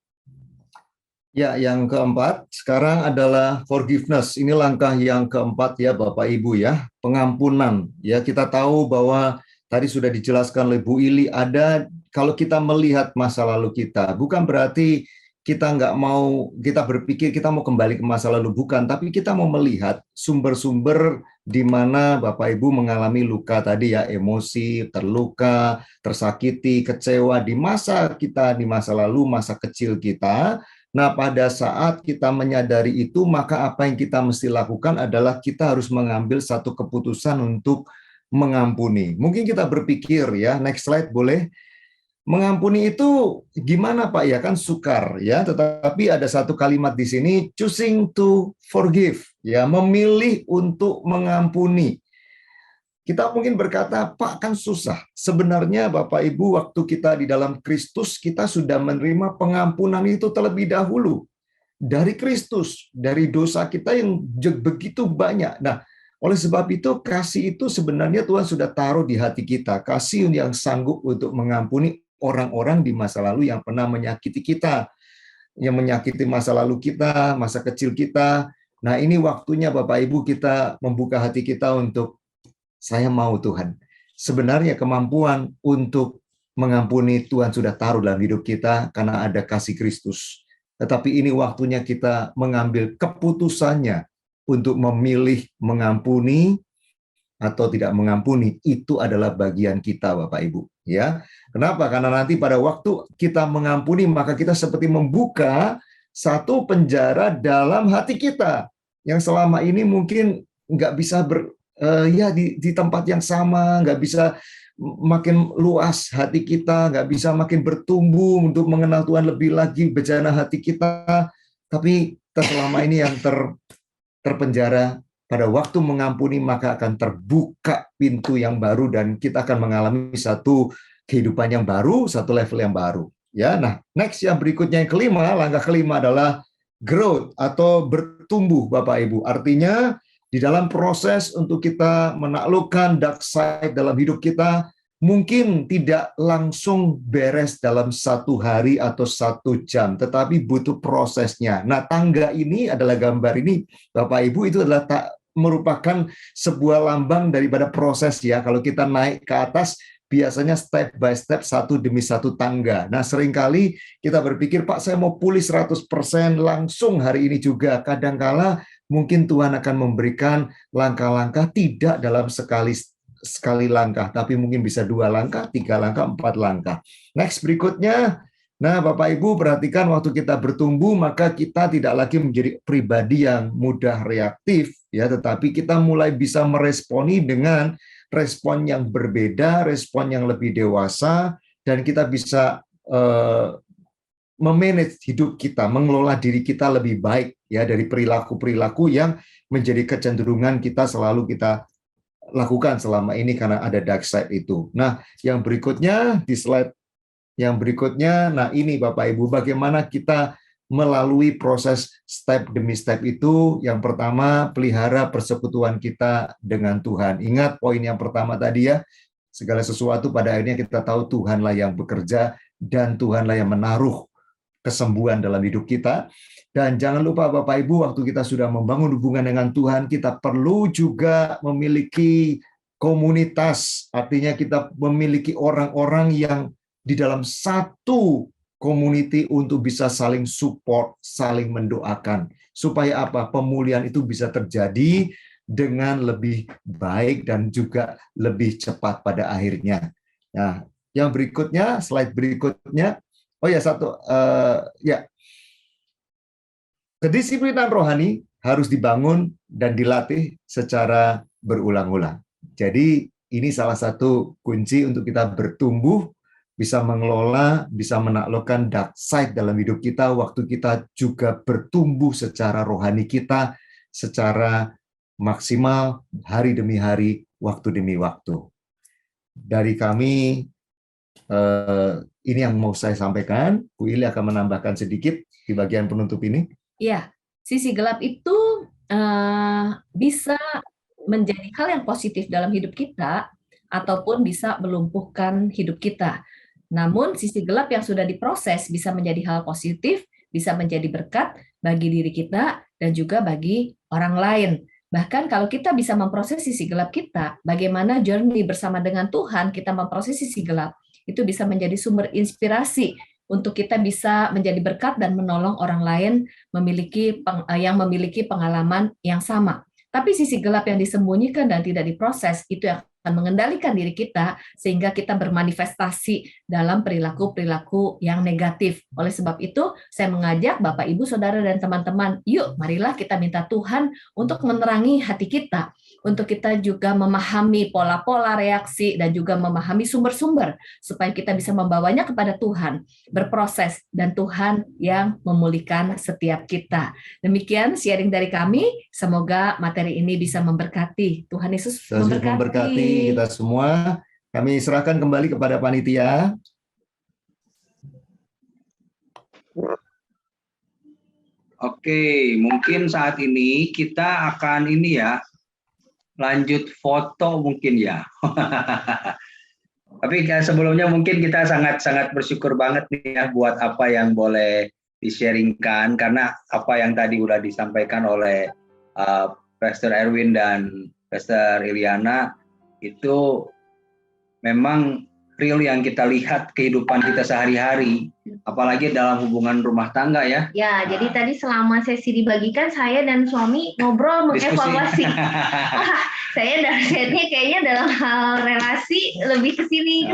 Ya, yang keempat sekarang adalah forgiveness. Ini langkah yang keempat ya Bapak Ibu ya, pengampunan. Ya, kita tahu bahwa tadi sudah dijelaskan oleh Bu Ili, ada kalau kita melihat masa lalu kita, bukan berarti kita nggak mau, kita berpikir kita mau kembali ke masa lalu, bukan, tapi kita mau melihat sumber-sumber di mana Bapak Ibu mengalami luka tadi ya, emosi, terluka, tersakiti, kecewa di masa kita, di masa lalu, masa kecil kita. Nah, pada saat kita menyadari itu, maka apa yang kita mesti lakukan adalah kita harus mengambil satu keputusan untuk mengampuni. Mungkin kita berpikir ya, next slide boleh. Mengampuni itu gimana Pak? Ya kan sukar ya, tetapi ada satu kalimat di sini, choosing to forgive, ya, memilih untuk mengampuni. Kita mungkin berkata, Pak, kan susah. Sebenarnya Bapak Ibu, waktu kita di dalam Kristus, kita sudah menerima pengampunan itu terlebih dahulu. Dari Kristus, dari dosa kita yang begitu banyak. Nah, oleh sebab itu, kasih itu sebenarnya Tuhan sudah taruh di hati kita. Kasih yang sanggup untuk mengampuni orang-orang di masa lalu yang pernah menyakiti kita. Yang menyakiti masa lalu kita, masa kecil kita. Nah, ini waktunya Bapak Ibu kita membuka hati kita untuk saya mau Tuhan. Sebenarnya kemampuan untuk mengampuni Tuhan sudah taruh dalam hidup kita karena ada kasih Kristus. Tetapi ini waktunya kita mengambil keputusannya untuk memilih mengampuni atau tidak mengampuni. Itu adalah bagian kita Bapak Ibu. Ya, kenapa? Karena nanti pada waktu kita mengampuni maka kita seperti membuka satu penjara dalam hati kita yang selama ini mungkin nggak bisa di tempat yang sama, nggak bisa makin luas hati kita, nggak bisa makin bertumbuh untuk mengenal Tuhan lebih lagi, bejana hati kita, tapi selama ini yang terpenjara. Pada waktu mengampuni maka akan terbuka pintu yang baru dan kita akan mengalami satu kehidupan yang baru, satu level yang baru. Ya, nah next yang berikutnya yang kelima, langkah kelima adalah growth atau bertumbuh Bapak Ibu. Artinya di dalam proses untuk kita menaklukkan dark side dalam hidup kita, mungkin tidak langsung beres dalam satu hari atau 1 jam, tetapi butuh prosesnya. Nah, tangga ini adalah gambar ini, Bapak Ibu, itu adalah merupakan sebuah lambang daripada proses ya. Kalau kita naik ke atas, biasanya step by step, satu demi satu tangga. Nah, seringkali kita berpikir, Pak, saya mau pulih 100% langsung hari ini juga. Kadangkala mungkin Tuhan akan memberikan langkah-langkah tidak dalam sekali langkah, tapi mungkin bisa 2 langkah, 3 langkah, 4 langkah. Next, berikutnya. Nah, Bapak Ibu perhatikan, waktu kita bertumbuh, maka kita tidak lagi menjadi pribadi yang mudah reaktif, ya, tetapi kita mulai bisa meresponi dengan respon yang berbeda, respon yang lebih dewasa, dan kita bisa memanage hidup kita, mengelola diri kita lebih baik, ya, dari perilaku-perilaku yang menjadi kecenderungan kita selalu kita lakukan selama ini karena ada dark side itu. Nah, yang berikutnya di slide yang berikutnya, nah ini Bapak Ibu, bagaimana kita melalui proses step demi step itu. Yang pertama, pelihara persekutuan kita dengan Tuhan. Ingat poin yang pertama tadi ya, segala sesuatu pada akhirnya kita tahu Tuhanlah yang bekerja dan Tuhanlah yang menaruh kesembuhan dalam hidup kita. Dan jangan lupa Bapak Ibu, waktu kita sudah membangun hubungan dengan Tuhan, kita perlu juga memiliki komunitas. Artinya kita memiliki orang-orang yang di dalam satu community untuk bisa saling support, saling mendoakan. Supaya apa? Pemulihan itu bisa terjadi dengan lebih baik dan juga lebih cepat pada akhirnya. Nah, yang berikutnya, slide berikutnya. Oh ya, ya. Kedisiplinan rohani harus dibangun dan dilatih secara berulang-ulang. Jadi ini salah satu kunci untuk kita bertumbuh, bisa mengelola, bisa menaklukkan dark side dalam hidup kita, waktu kita juga bertumbuh secara rohani kita, secara maksimal hari demi hari, waktu demi waktu. Dari kami, ini yang mau saya sampaikan. Bu Ili akan menambahkan sedikit di bagian penutup ini. Ya, sisi gelap itu bisa menjadi hal yang positif dalam hidup kita, ataupun bisa melumpuhkan hidup kita. Namun sisi gelap yang sudah diproses bisa menjadi hal positif, bisa menjadi berkat bagi diri kita dan juga bagi orang lain. Bahkan kalau kita bisa memproses sisi gelap kita, bagaimana journey bersama dengan Tuhan kita memproses sisi gelap, itu bisa menjadi sumber inspirasi untuk kita bisa menjadi berkat dan menolong orang lain yang memiliki pengalaman yang sama. Tapi sisi gelap yang disembunyikan dan tidak diproses itu yang akan mengendalikan diri kita sehingga kita bermanifestasi dalam perilaku-perilaku yang negatif. Oleh sebab itu, saya mengajak Bapak, Ibu, Saudara, dan teman-teman, yuk marilah kita minta Tuhan untuk menerangi hati kita, untuk kita juga memahami pola-pola reaksi dan juga memahami sumber-sumber supaya kita bisa membawanya kepada Tuhan, berproses, dan Tuhan yang memulihkan setiap kita. Demikian sharing dari kami, semoga materi ini bisa memberkati. Tuhan Yesus memberkati kita semua. Kami serahkan kembali kepada panitia. Oke, mungkin saat ini kita akan lanjut foto mungkin ya. Tapi sebelumnya mungkin kita sangat bersyukur banget nih ya buat apa yang boleh di-sharingkan, karena apa yang tadi udah disampaikan oleh Pastor Erwin dan Pastor Iliana itu memang real yang kita lihat kehidupan kita sehari-hari, apalagi dalam hubungan rumah tangga ya. Ya, jadi tadi selama sesi dibagikan saya dan suami ngobrol mengevaluasi. Saya dan Setnya kayaknya dalam hal relasi lebih ke sini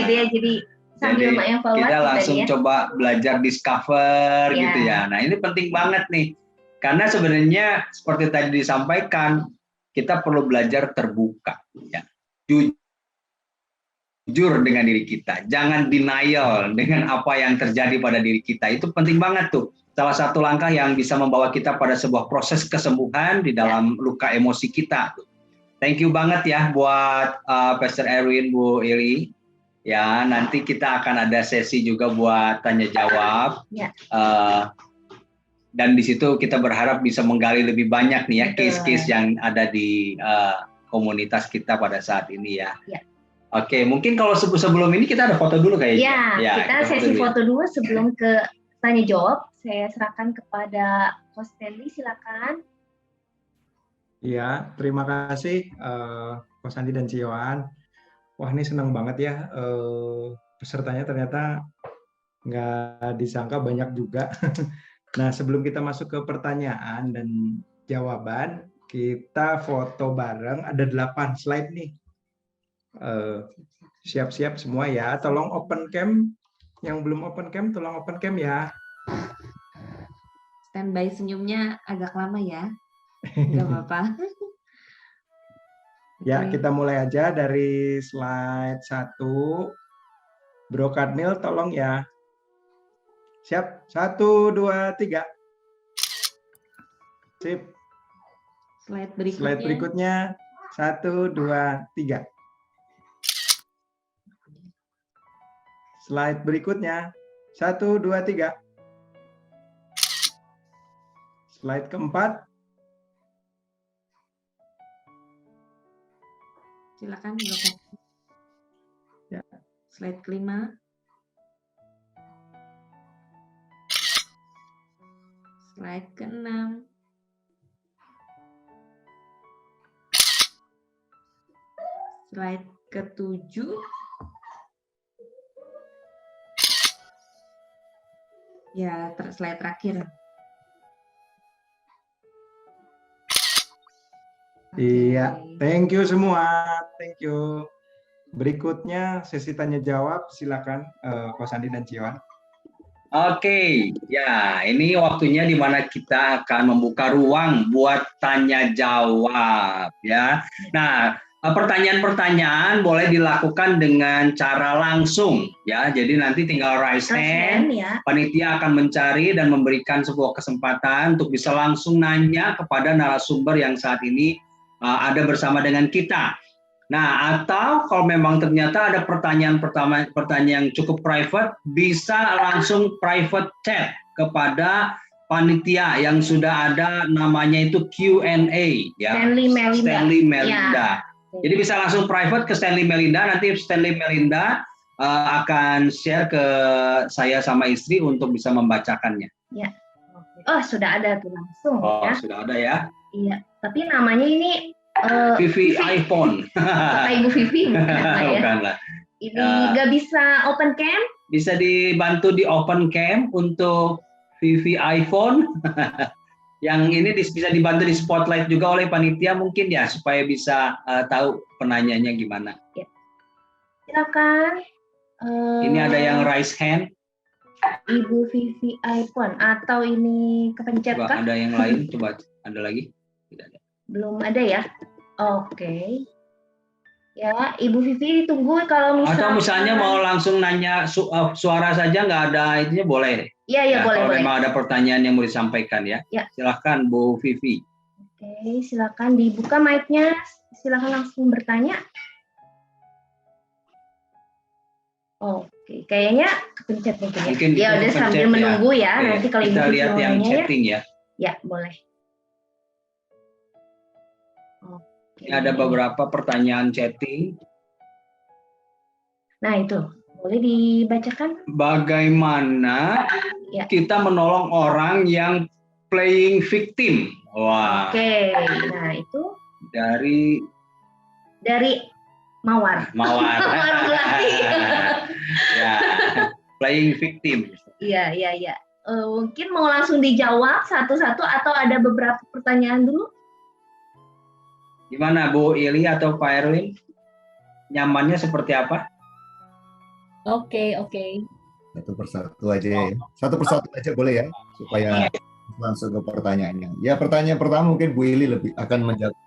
gitu ya. Jadi sambil mengevaluasi kita langsung coba belajar discover gitu ya. Nah, ini penting banget nih. Karena sebenarnya seperti tadi disampaikan, kita perlu belajar terbuka ya. Jujur dengan diri kita, jangan denial dengan apa yang terjadi pada diri kita. Itu penting banget tuh. Salah satu langkah yang bisa membawa kita pada sebuah proses kesembuhan di dalam luka emosi kita. Thank you banget ya buat Pastor Erwin, Bu Ili. Ya, nanti kita akan ada sesi juga buat tanya jawab. Ya. Dan di situ kita berharap bisa menggali lebih banyak nih ya case-case yang ada di komunitas kita pada saat ini ya. Ya. Oke, mungkin kalau sebelum ini kita ada foto dulu kayaknya. Ya, kita sesi foto dulu sebelum ke tanya jawab. Saya serahkan kepada Coach Stanley, silakan. Iya, terima kasih Coach Andi dan Sioan. Wah, ini senang banget ya. Pesertanya ternyata nggak disangka banyak juga. Nah, sebelum kita masuk ke pertanyaan dan jawaban, kita foto bareng. Ada 8 slide nih. Siap-siap semua ya. Tolong open cam. Yang belum open cam, tolong open cam ya. Standby senyumnya agak lama ya. Nggak apa-apa. Ya, Oke. kita mulai aja dari slide 1. Bro Kadnil, tolong ya. Siap? 1, 2, 3. Sip. Slide berikutnya. Slide berikutnya. 1, 2, 3. Slide berikutnya. 1, 2, 3. Slide keempat. Silakan Bapak. Ya. Slide kelima. Slide keenam. Slide ketujuh. Ya, slide terakhir. Iya, Oke. thank you semua. Thank you. Berikutnya sesi tanya jawab, silakan Ko Sandi dan Ciwan. Oke, ya ini waktunya di mana kita akan membuka ruang buat tanya jawab ya. Nah, pertanyaan-pertanyaan boleh dilakukan dengan cara langsung ya. Jadi nanti tinggal raise hand, ya. panitia akan mencari dan memberikan sebuah kesempatan untuk bisa langsung nanya kepada narasumber yang saat ini ada bersama dengan kita. Nah, atau kalau memang ternyata ada pertanyaan yang cukup private, bisa langsung private chat kepada panitia yang sudah ada namanya itu Q&A ya. Stanley Melinda. Ya. Jadi bisa langsung private ke Stanley Melinda, nanti Stanley Melinda akan share ke saya sama istri untuk bisa membacakannya. Ya. Oh, sudah ada tuh langsung ya. Sudah ada ya. Iya, tapi namanya ini Vivi iPhone. Kata Ibu Vivi bukan ya? Bukanlah. Ini nggak bisa open cam? Bisa dibantu di open cam untuk Vivi iPhone. Yang ini bisa dibantu di spotlight juga oleh panitia mungkin ya supaya bisa tahu penanyanya gimana. Ya. Silakan. Ini ada yang raise hand. Ibu Vivi iPhone atau ini kepencet kah? Ada yang lain? Coba ada lagi? Tidak ada. Belum ada ya? Oke. Ya, Ibu Vivi tunggu kalau misalnya. Atau misalnya mau langsung nanya suara saja nggak ada itunya boleh. Iya, ya, boleh. Kalau memang ada pertanyaan yang mau disampaikan ya. Ya. Silakan Bu Vivi. Oke, silakan dibuka mic-nya. Silakan langsung bertanya. Oke, kayaknya kepencet mungkin ya. Ya udah sambil menunggu ya. Nanti kalau Ibu Vivi lihat yang chatting ya. Ya, boleh. Ini ada beberapa pertanyaan chatting. Nah itu, boleh dibacakan? Bagaimana kita menolong orang yang playing victim? Wah. Oke, nah itu dari Mawar. Mawar. Ya, playing victim. Iya. Mungkin mau langsung dijawab satu-satu atau ada beberapa pertanyaan dulu? Gimana Bu Ili atau Pak Erwin? Nyamannya seperti apa? Oke. Satu persatu aja ya. Satu persatu aja boleh ya, supaya langsung ke pertanyaannya. Ya, pertanyaan pertama mungkin Bu Ili lebih akan menjawab.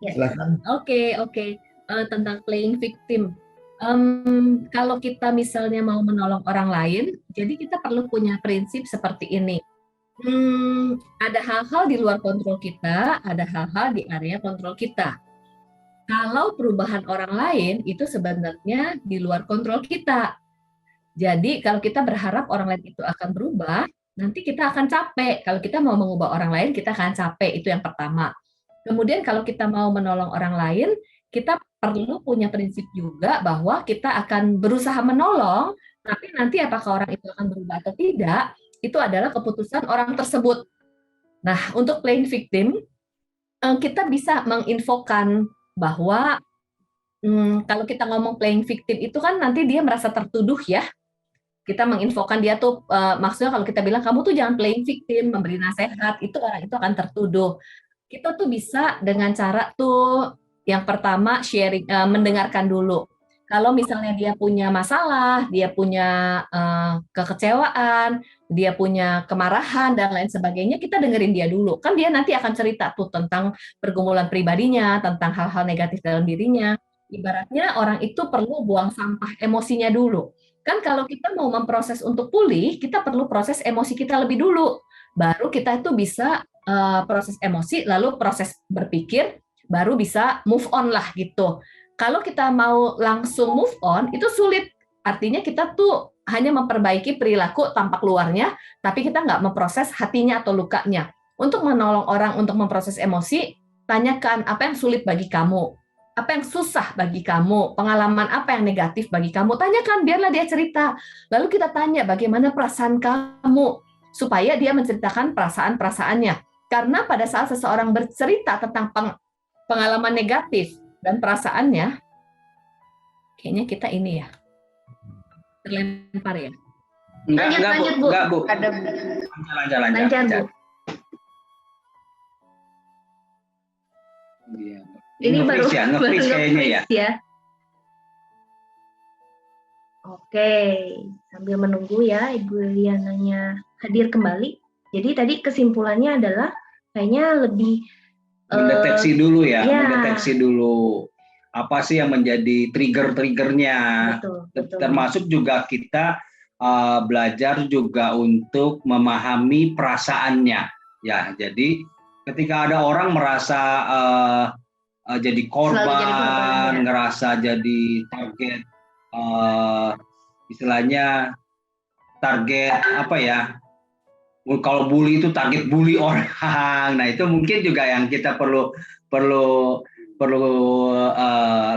Silakan. Oke. Tentang playing victim. Kalau kita misalnya mau menolong orang lain, jadi kita perlu punya prinsip seperti ini. Ada hal-hal di luar kontrol kita, ada hal-hal di area kontrol kita. Kalau perubahan orang lain itu sebenarnya di luar kontrol kita. Jadi kalau kita berharap orang lain itu akan berubah, nanti kita akan capek. Kalau kita mau mengubah orang lain, kita akan capek. Itu yang pertama. Kemudian kalau kita mau menolong orang lain, kita perlu punya prinsip juga bahwa kita akan berusaha menolong, tapi nanti apakah orang itu akan berubah atau tidak, itu adalah keputusan orang tersebut. Nah, untuk playing victim, kita bisa menginfokan bahwa Kalau kita ngomong playing victim itu kan nanti dia merasa tertuduh ya. Kita menginfokan dia tuh, maksudnya kalau kita bilang kamu tuh jangan playing victim, memberi nasihat, itu orang itu akan tertuduh. Kita tuh bisa dengan cara tuh yang pertama sharing, mendengarkan dulu. Kalau misalnya dia punya masalah, dia punya kekecewaan, dia punya kemarahan dan lain sebagainya, kita dengerin dia dulu. Kan dia nanti akan cerita tuh tentang pergumulan pribadinya, tentang hal-hal negatif dalam dirinya. Ibaratnya orang itu perlu buang sampah emosinya dulu. Kan kalau kita mau memproses untuk pulih, kita perlu proses emosi kita lebih dulu. Baru kita itu bisa proses emosi, lalu proses berpikir, baru bisa move on lah gitu. Kalau kita mau langsung move on, itu sulit. Artinya kita tuh hanya memperbaiki perilaku tampak luarnya, tapi kita nggak memproses hatinya atau lukanya. Untuk menolong orang untuk memproses emosi, tanyakan apa yang sulit bagi kamu. Apa yang susah bagi kamu, pengalaman apa yang negatif bagi kamu, tanyakan, biarlah dia cerita. Lalu kita tanya bagaimana perasaan kamu, supaya dia menceritakan perasaan-perasaannya. Karena pada saat seseorang bercerita tentang pengalaman negatif dan perasaannya, kayaknya kita ini ya, terlempar ya. Enggak, Bu. Ada Lancar. Iya. Ini baru nge-freeze kayaknya ya. Oke, sambil menunggu ya Ibu Liliananya hadir kembali. Jadi tadi kesimpulannya adalah kayaknya lebih mendeteksi dulu ya, mendeteksi dulu apa sih yang menjadi trigger-triggernya. Betul. Termasuk juga kita belajar juga untuk memahami perasaannya. Ya, jadi ketika ada orang merasa jadi korban, ngerasa jadi target, istilahnya target apa ya? Kalau bully itu target bully orang. Nah itu mungkin juga yang kita perlu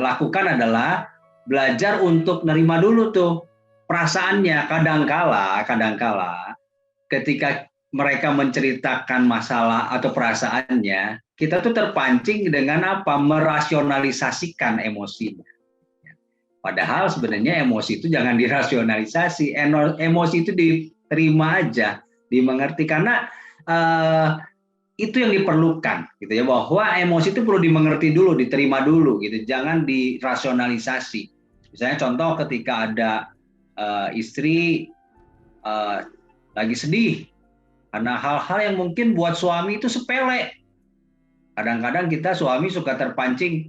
lakukan adalah belajar untuk nerima dulu tuh perasaannya. Kadangkala ketika mereka menceritakan masalah atau perasaannya, kita tuh terpancing dengan apa? Merasionalisasikan emosinya. Padahal sebenarnya emosi itu jangan dirasionalisasi, emosi itu diterima aja, dimengerti, karena itu yang diperlukan, gitu ya, bahwa emosi itu perlu dimengerti dulu, diterima dulu, gitu, jangan dirasionalisasi. Misalnya contoh ketika ada istri lagi sedih karena hal-hal yang mungkin buat suami itu sepele. Kadang-kadang kita suami suka terpancing,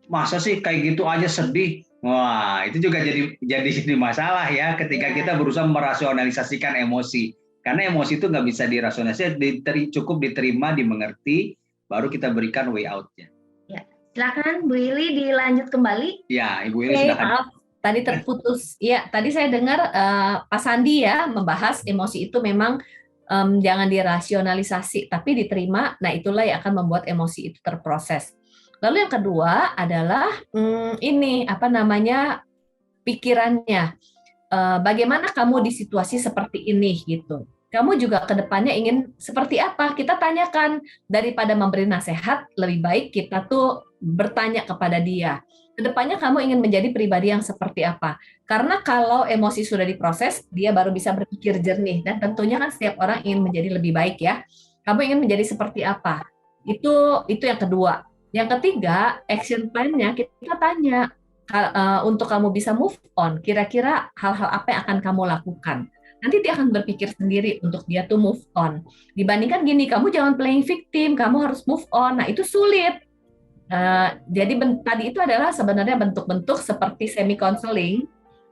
masa sih kayak gitu aja sedih. Wah, itu juga jadi masalah ya ketika kita berusaha merasionalisasikan emosi. Karena emosi itu nggak bisa dirasionalisasi, cukup diterima, dimengerti, baru kita berikan way out-nya. Ya, silakan Bu Ili dilanjut kembali. Ya, Ibu Ili silakan. Maaf, tadi terputus. Ya, tadi saya dengar Pak Sandi ya membahas emosi itu memang jangan dirasionalisasi, tapi diterima. Nah, itulah yang akan membuat emosi itu terproses. Lalu yang kedua adalah ini apa namanya, pikirannya. Bagaimana kamu di situasi seperti ini gitu. Kamu juga ke depannya ingin seperti apa? Kita tanyakan, daripada memberi nasihat, lebih baik kita tuh bertanya kepada dia. Kedepannya kamu ingin menjadi pribadi yang seperti apa? Karena kalau emosi sudah diproses, dia baru bisa berpikir jernih. Dan tentunya kan setiap orang ingin menjadi lebih baik ya. Kamu ingin menjadi seperti apa? Itu yang kedua. Yang ketiga, action plan-nya kita tanya, untuk kamu bisa move on, kira-kira hal-hal apa yang akan kamu lakukan? Nanti dia akan berpikir sendiri untuk dia tuh move on. Dibandingkan gini, kamu jangan playing victim, kamu harus move on. Nah, itu sulit. Jadi tadi itu adalah sebenarnya bentuk-bentuk seperti semi counseling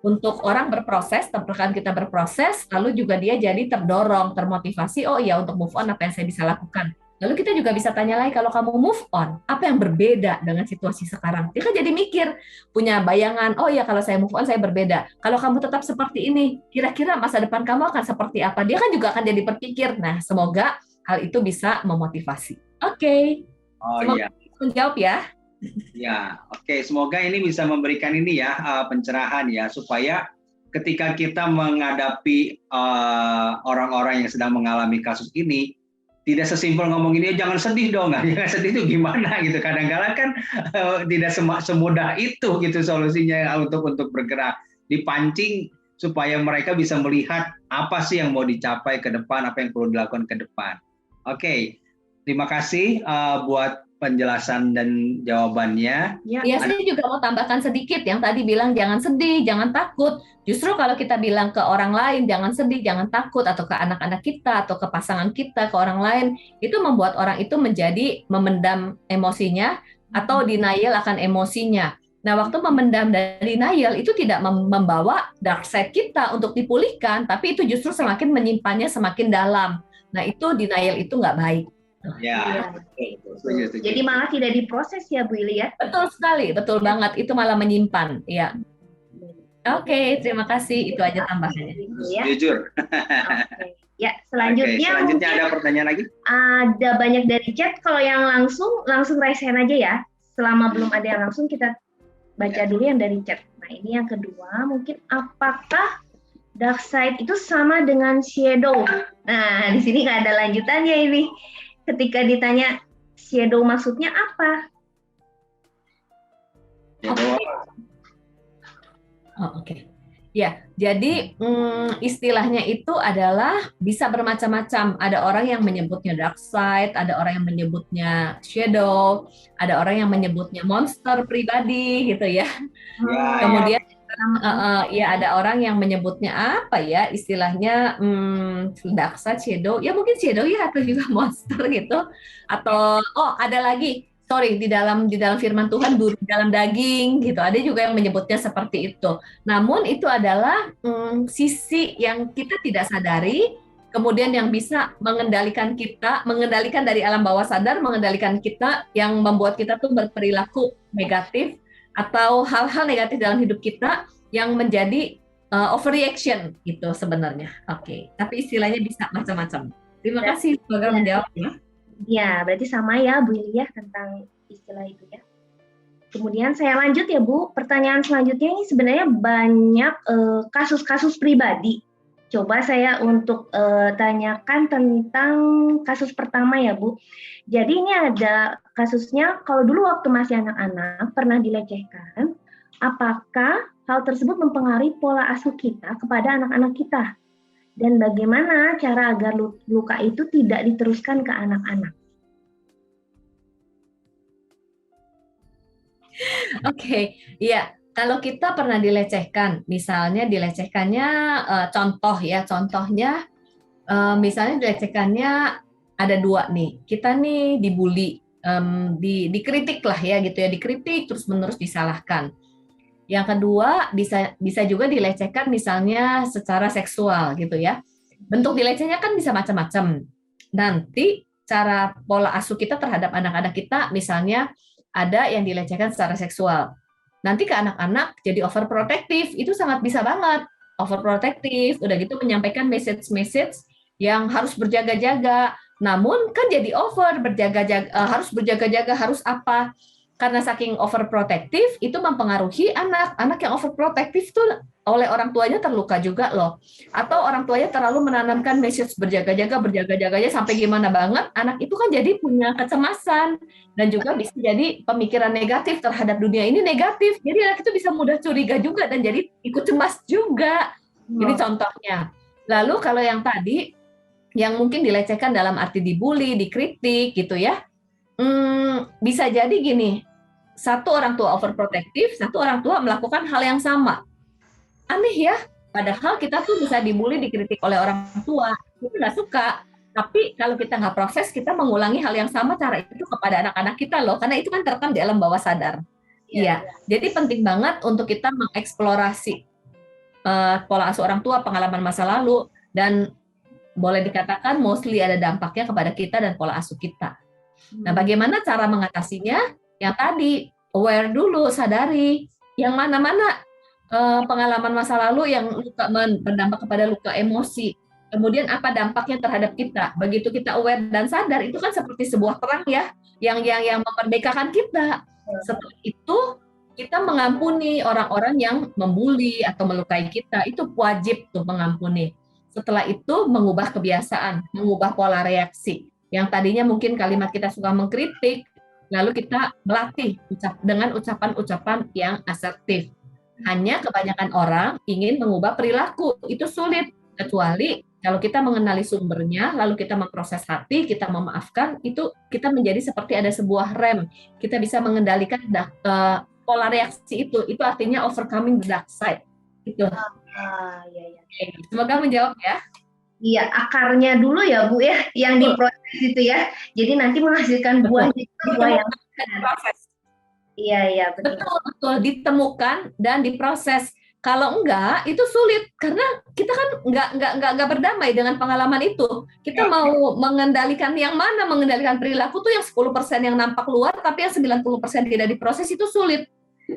untuk orang berproses, rekan kita berproses, lalu juga dia jadi terdorong, termotivasi, oh iya untuk move on apa yang saya bisa lakukan. Lalu kita juga bisa tanya lagi, kalau kamu move on, apa yang berbeda dengan situasi sekarang? Dia kan jadi mikir, punya bayangan, oh iya kalau saya move on saya berbeda. Kalau kamu tetap seperti ini, kira-kira masa depan kamu akan seperti apa? Dia kan juga akan jadi berpikir. Nah, semoga hal itu bisa memotivasi. Oke. Semoga menjawab ya. Ya, oke. Semoga ini bisa memberikan ini ya, pencerahan ya, supaya ketika kita menghadapi orang-orang yang sedang mengalami kasus ini, tidak sesimpel ngomong ini, jangan sedih dong, nggak, jangan sedih itu gimana gitu. Kadang-kadang kan tidak semudah itu gitu solusinya untuk bergerak, dipancing supaya mereka bisa melihat apa sih yang mau dicapai ke depan, apa yang perlu dilakukan ke depan. Oke, terima kasih buat penjelasan dan jawabannya. Ya, saya juga mau tambahkan sedikit yang tadi bilang jangan sedih, jangan takut. Justru kalau kita bilang ke orang lain jangan sedih, jangan takut, atau ke anak-anak kita, atau ke pasangan kita, ke orang lain, itu membuat orang itu menjadi memendam emosinya atau denial akan emosinya. Nah, waktu memendam dan denial itu tidak membawa dark side kita untuk dipulihkan, tapi itu justru semakin menyimpannya semakin dalam. Nah, itu denial itu nggak baik. Ya, betul. Jadi malah tidak diproses ya Bu Ili ya? Betul sekali, betul banget. Itu malah menyimpan. Ya. Oke, terima kasih. Itu aja tambahannya. Jujur. Ya, selanjutnya ada pertanyaan lagi? Ada banyak dari chat. Kalau yang langsung raise hand aja ya. Selama belum ada yang langsung, kita baca dulu yang dari chat. Nah, ini yang kedua, mungkin apakah dark side itu sama dengan shadow? Nah, di sini nggak ada lanjutannya ini. Ketika ditanya shadow maksudnya apa? Oke. Ya, jadi istilahnya itu adalah bisa bermacam-macam. Ada orang yang menyebutnya dark side, ada orang yang menyebutnya shadow, ada orang yang menyebutnya monster pribadi gitu ya. Kemudian ya ada orang yang menyebutnya apa ya istilahnya dark side, shadow, ya mungkin shadow ya, atau juga monster gitu, atau ada lagi di dalam firman Tuhan duri dalam daging gitu, ada juga yang menyebutnya seperti itu. Namun itu adalah sisi yang kita tidak sadari, kemudian yang bisa mengendalikan dari alam bawah sadar, mengendalikan kita, yang membuat kita tuh berperilaku negatif atau hal-hal negatif dalam hidup kita yang menjadi overreaction gitu sebenarnya. Oke, tapi istilahnya bisa macam-macam. Terima kasih semoga menjawab ya. Ya, berarti sama ya Bu Ili ya tentang istilah itu ya. Kemudian saya lanjut ya Bu, pertanyaan selanjutnya ini sebenarnya banyak kasus-kasus pribadi. Coba saya untuk tanyakan tentang kasus pertama ya Bu. Jadi ini ada kasusnya, kalau dulu waktu masih anak-anak pernah dilecehkan, apakah hal tersebut mempengaruhi pola asuh kita kepada anak-anak kita? Dan bagaimana cara agar luka itu tidak diteruskan ke anak-anak? Oke, iya. Kalau kita pernah dilecehkan, misalnya dilecehkannya contohnya misalnya dilecehkannya ada dua nih. Kita nih dibully, dikritik lah ya gitu ya, dikritik terus-menerus disalahkan. Yang kedua bisa juga dilecehkan misalnya secara seksual gitu ya. Bentuk dilecehnya kan bisa macam-macam. Nanti cara pola asuh kita terhadap anak-anak kita misalnya ada yang dilecehkan secara seksual. Nanti ke anak-anak jadi overprotective, itu sangat bisa banget. Overprotective, udah gitu menyampaikan message yang harus berjaga-jaga. Namun kan jadi harus berjaga-jaga, harus apa? Karena saking overprotective itu mempengaruhi anak yang overprotective tuh oleh orang tuanya terluka juga loh, atau orang tuanya terlalu menanamkan message berjaga-jaga sampai gimana banget, anak itu kan jadi punya kecemasan dan juga bisa jadi pemikiran negatif terhadap dunia ini negatif, jadi anak itu bisa mudah curiga juga dan jadi ikut cemas juga. Ini contohnya. Lalu kalau yang tadi yang mungkin dilecehkan dalam arti dibully, dikritik gitu ya, bisa jadi gini. Satu orang tua overprotective, satu orang tua melakukan hal yang sama. Aneh ya, padahal kita tuh bisa dibully, dikritik oleh orang tua, kita nggak suka. Tapi kalau kita nggak proses, kita mengulangi hal yang sama cara itu kepada anak-anak kita loh, karena itu kan terekam di alam bawah sadar. Iya, jadi penting banget untuk kita mengeksplorasi pola asuh orang tua, pengalaman masa lalu, dan boleh dikatakan mostly ada dampaknya kepada kita dan pola asuh kita. Nah, bagaimana cara mengatasinya? Yang tadi, aware dulu, sadari yang mana-mana pengalaman masa lalu yang berdampak kepada luka emosi. Kemudian apa dampaknya terhadap kita? Begitu kita aware dan sadar, itu kan seperti sebuah terang ya, yang memerdekakan kita. Setelah itu kita mengampuni orang-orang yang membuli atau melukai kita, itu wajib tuh mengampuni. Setelah itu mengubah kebiasaan, mengubah pola reaksi. Yang tadinya mungkin kalimat kita suka mengkritik, lalu kita melatih dengan ucapan-ucapan yang asertif. Hanya kebanyakan orang ingin mengubah perilaku, itu sulit. Kecuali kalau kita mengenali sumbernya, lalu kita memproses hati, kita memaafkan, itu kita menjadi seperti ada sebuah rem. Kita bisa mengendalikan pola reaksi itu. Itu artinya overcoming the dark side. Itu. Iya. Semoga menjawab ya. Iya, akarnya dulu ya Bu ya, yang diproses itu ya. Jadi nanti menghasilkan buah yang proses. Iya, betul. Betul, ditemukan dan diproses. Kalau enggak, itu sulit karena kita kan enggak berdamai dengan pengalaman itu. Kita mau mengendalikan yang mana, mengendalikan perilaku tuh yang 10% yang nampak luar, tapi yang 90% tidak diproses itu sulit.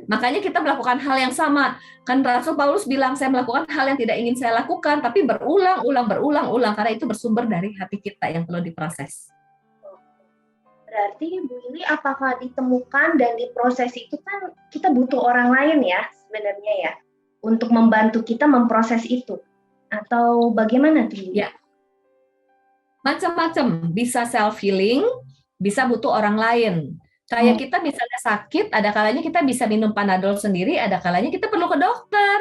Makanya kita melakukan hal yang sama. Kan Rasul Paulus bilang, saya melakukan hal yang tidak ingin saya lakukan, tapi berulang-ulang, karena itu bersumber dari hati kita yang perlu diproses. Berarti Bu Ili, apakah ditemukan dan diproses itu kan kita butuh orang lain ya sebenarnya ya, untuk membantu kita memproses itu? Atau bagaimana tuh? Ya, macam-macam. Bisa self-healing, bisa butuh orang lain. Kayak kita misalnya sakit, ada kalanya kita bisa minum Panadol sendiri, ada kalanya kita perlu ke dokter.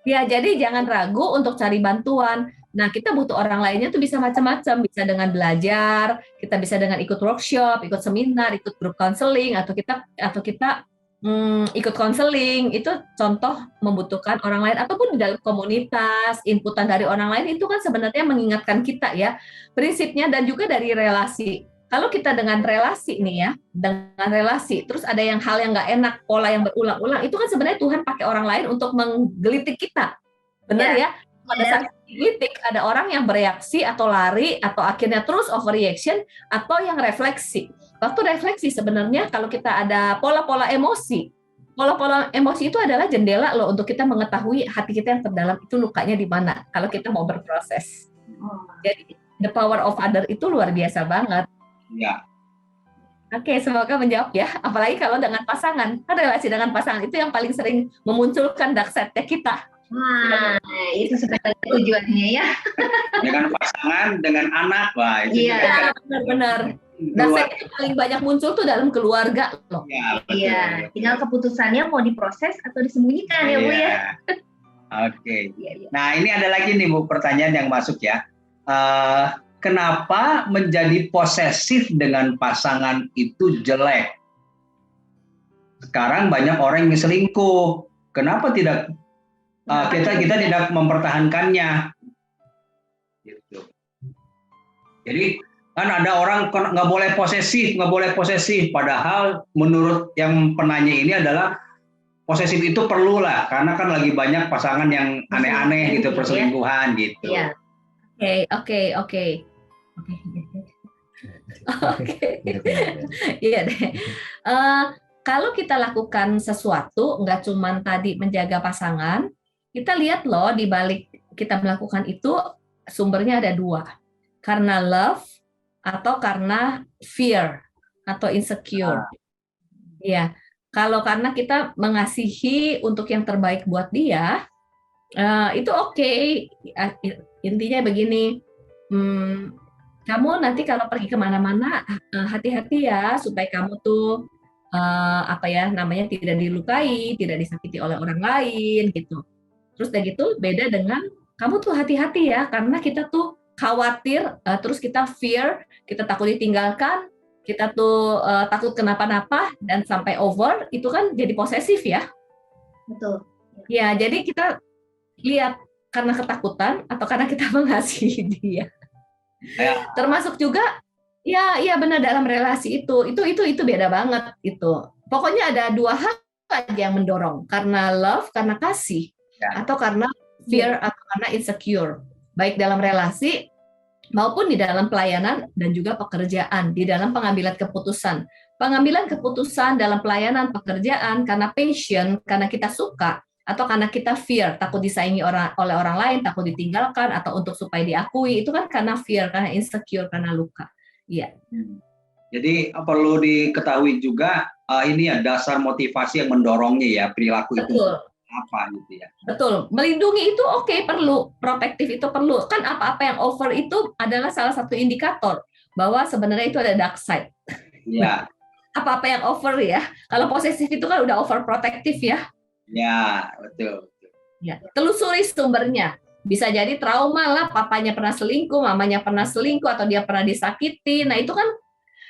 Ya, jadi jangan ragu untuk cari bantuan. Nah, kita butuh orang lainnya tuh bisa macam-macam, bisa dengan belajar, kita bisa dengan ikut workshop, ikut seminar, ikut grup counseling, atau kita ikut konseling. Itu contoh membutuhkan orang lain, ataupun di dalam komunitas, inputan dari orang lain itu kan sebenarnya mengingatkan kita ya prinsipnya, dan juga dari relasi. Kalau kita dengan relasi nih ya, dengan relasi, terus ada hal yang nggak enak, pola yang berulang-ulang, itu kan sebenarnya Tuhan pakai orang lain untuk menggelitik kita. Benar ya? Pada saat gelitik, ada orang yang bereaksi atau lari, atau akhirnya terus overreaction, atau yang refleksi. Waktu refleksi sebenarnya kalau kita ada pola-pola emosi itu adalah jendela loh untuk kita mengetahui hati kita yang terdalam itu lukanya di mana, kalau kita mau berproses. Jadi the power of other itu luar biasa banget. Ya. Oke, semoga menjawab ya. Apalagi kalau dengan pasangan, kan relasi dengan pasangan itu yang paling sering memunculkan dark side-nya kita. Wah, itu sebenarnya tujuannya ya. Dengan pasangan, dengan anak, wah itu. Iya, benar. Dark side itu paling banyak muncul tuh dalam keluarga loh. Iya, tinggal keputusannya mau diproses atau disembunyikan ya Bu ya. Oke. Nah, ini ada lagi nih Bu pertanyaan yang masuk ya. Kenapa menjadi posesif dengan pasangan itu jelek? Sekarang banyak orang yang selingkuh. Kenapa tidak kita tidak mempertahankannya? Gitu. Jadi kan ada orang nggak boleh posesif. Padahal menurut yang penanya ini adalah posesif itu perlu lah, karena kan lagi banyak pasangan yang aneh-aneh gitu, perselingkuhan gitu. Oke. Iya deh. Kalau kita lakukan sesuatu, nggak cuma tadi menjaga pasangan, kita lihat loh di balik kita melakukan itu sumbernya ada dua, karena love atau karena fear atau insecure. Ya, kalau karena kita mengasihi untuk yang terbaik buat dia, itu oke. Intinya begini. Kamu nanti kalau pergi kemana-mana hati-hati ya supaya kamu tuh tidak dilukai, tidak disakiti oleh orang lain gitu. Terus udah gitu beda dengan kamu tuh hati-hati ya karena kita tuh khawatir, terus kita fear, kita takut ditinggalkan, kita tuh takut kenapa-napa dan sampai over, itu kan jadi posesif ya. Betul. Ya, jadi kita lihat karena ketakutan atau karena kita mengasihi dia. Termasuk juga ya benar dalam relasi itu beda banget itu. Pokoknya ada dua hal aja yang mendorong, karena love, karena kasih, atau karena fear atau karena insecure, baik dalam relasi maupun di dalam pelayanan dan juga pekerjaan, di dalam pengambilan keputusan. Pengambilan keputusan dalam pelayanan pekerjaan karena passion, karena kita suka, atau karena kita fear, takut disaingi oleh orang lain, takut ditinggalkan, atau untuk supaya diakui, itu kan karena fear, karena insecure, karena luka. Iya. Jadi perlu diketahui juga ini ya dasar motivasi yang mendorongnya ya perilaku itu. apa gitu ya. Betul, melindungi itu oke, perlu, protektif itu perlu. Kan apa-apa yang over itu adalah salah satu indikator bahwa sebenarnya itu ada dark side. Iya. Apa-apa yang over ya. Kalau posesif itu kan udah overprotective ya. Ya, betul. Ya, telusuri sumbernya. Bisa jadi trauma lah, papanya pernah selingkuh, mamanya pernah selingkuh, atau dia pernah disakiti. Nah itu kan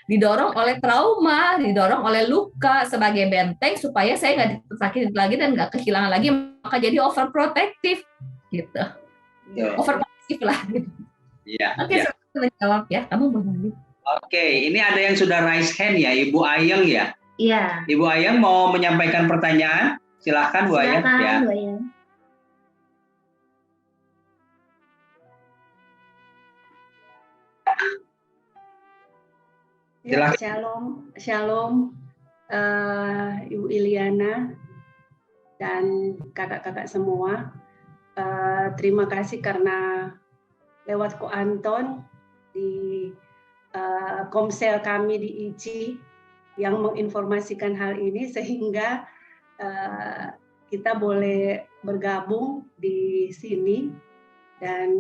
didorong oleh trauma, didorong oleh luka sebagai benteng supaya saya nggak disakiti lagi dan nggak kehilangan lagi, maka jadi overprotective gitu, overprotective lah. Gitu. Iya. Oke, saya menjawab ya. Kamu boleh. Oke, ini ada yang sudah raise hand ya, Ibu Ayeng ya. Iya. Ibu Ayeng mau menyampaikan pertanyaan, silahkan Bu Ayeng. Silakan, Ya. Bu Ayeng. Ya, Shalom, Ibu Iliana dan kakak-kakak semua. Terima kasih karena lewat Ko Anton di komsel kami di ICI yang menginformasikan hal ini sehingga kita boleh bergabung di sini, dan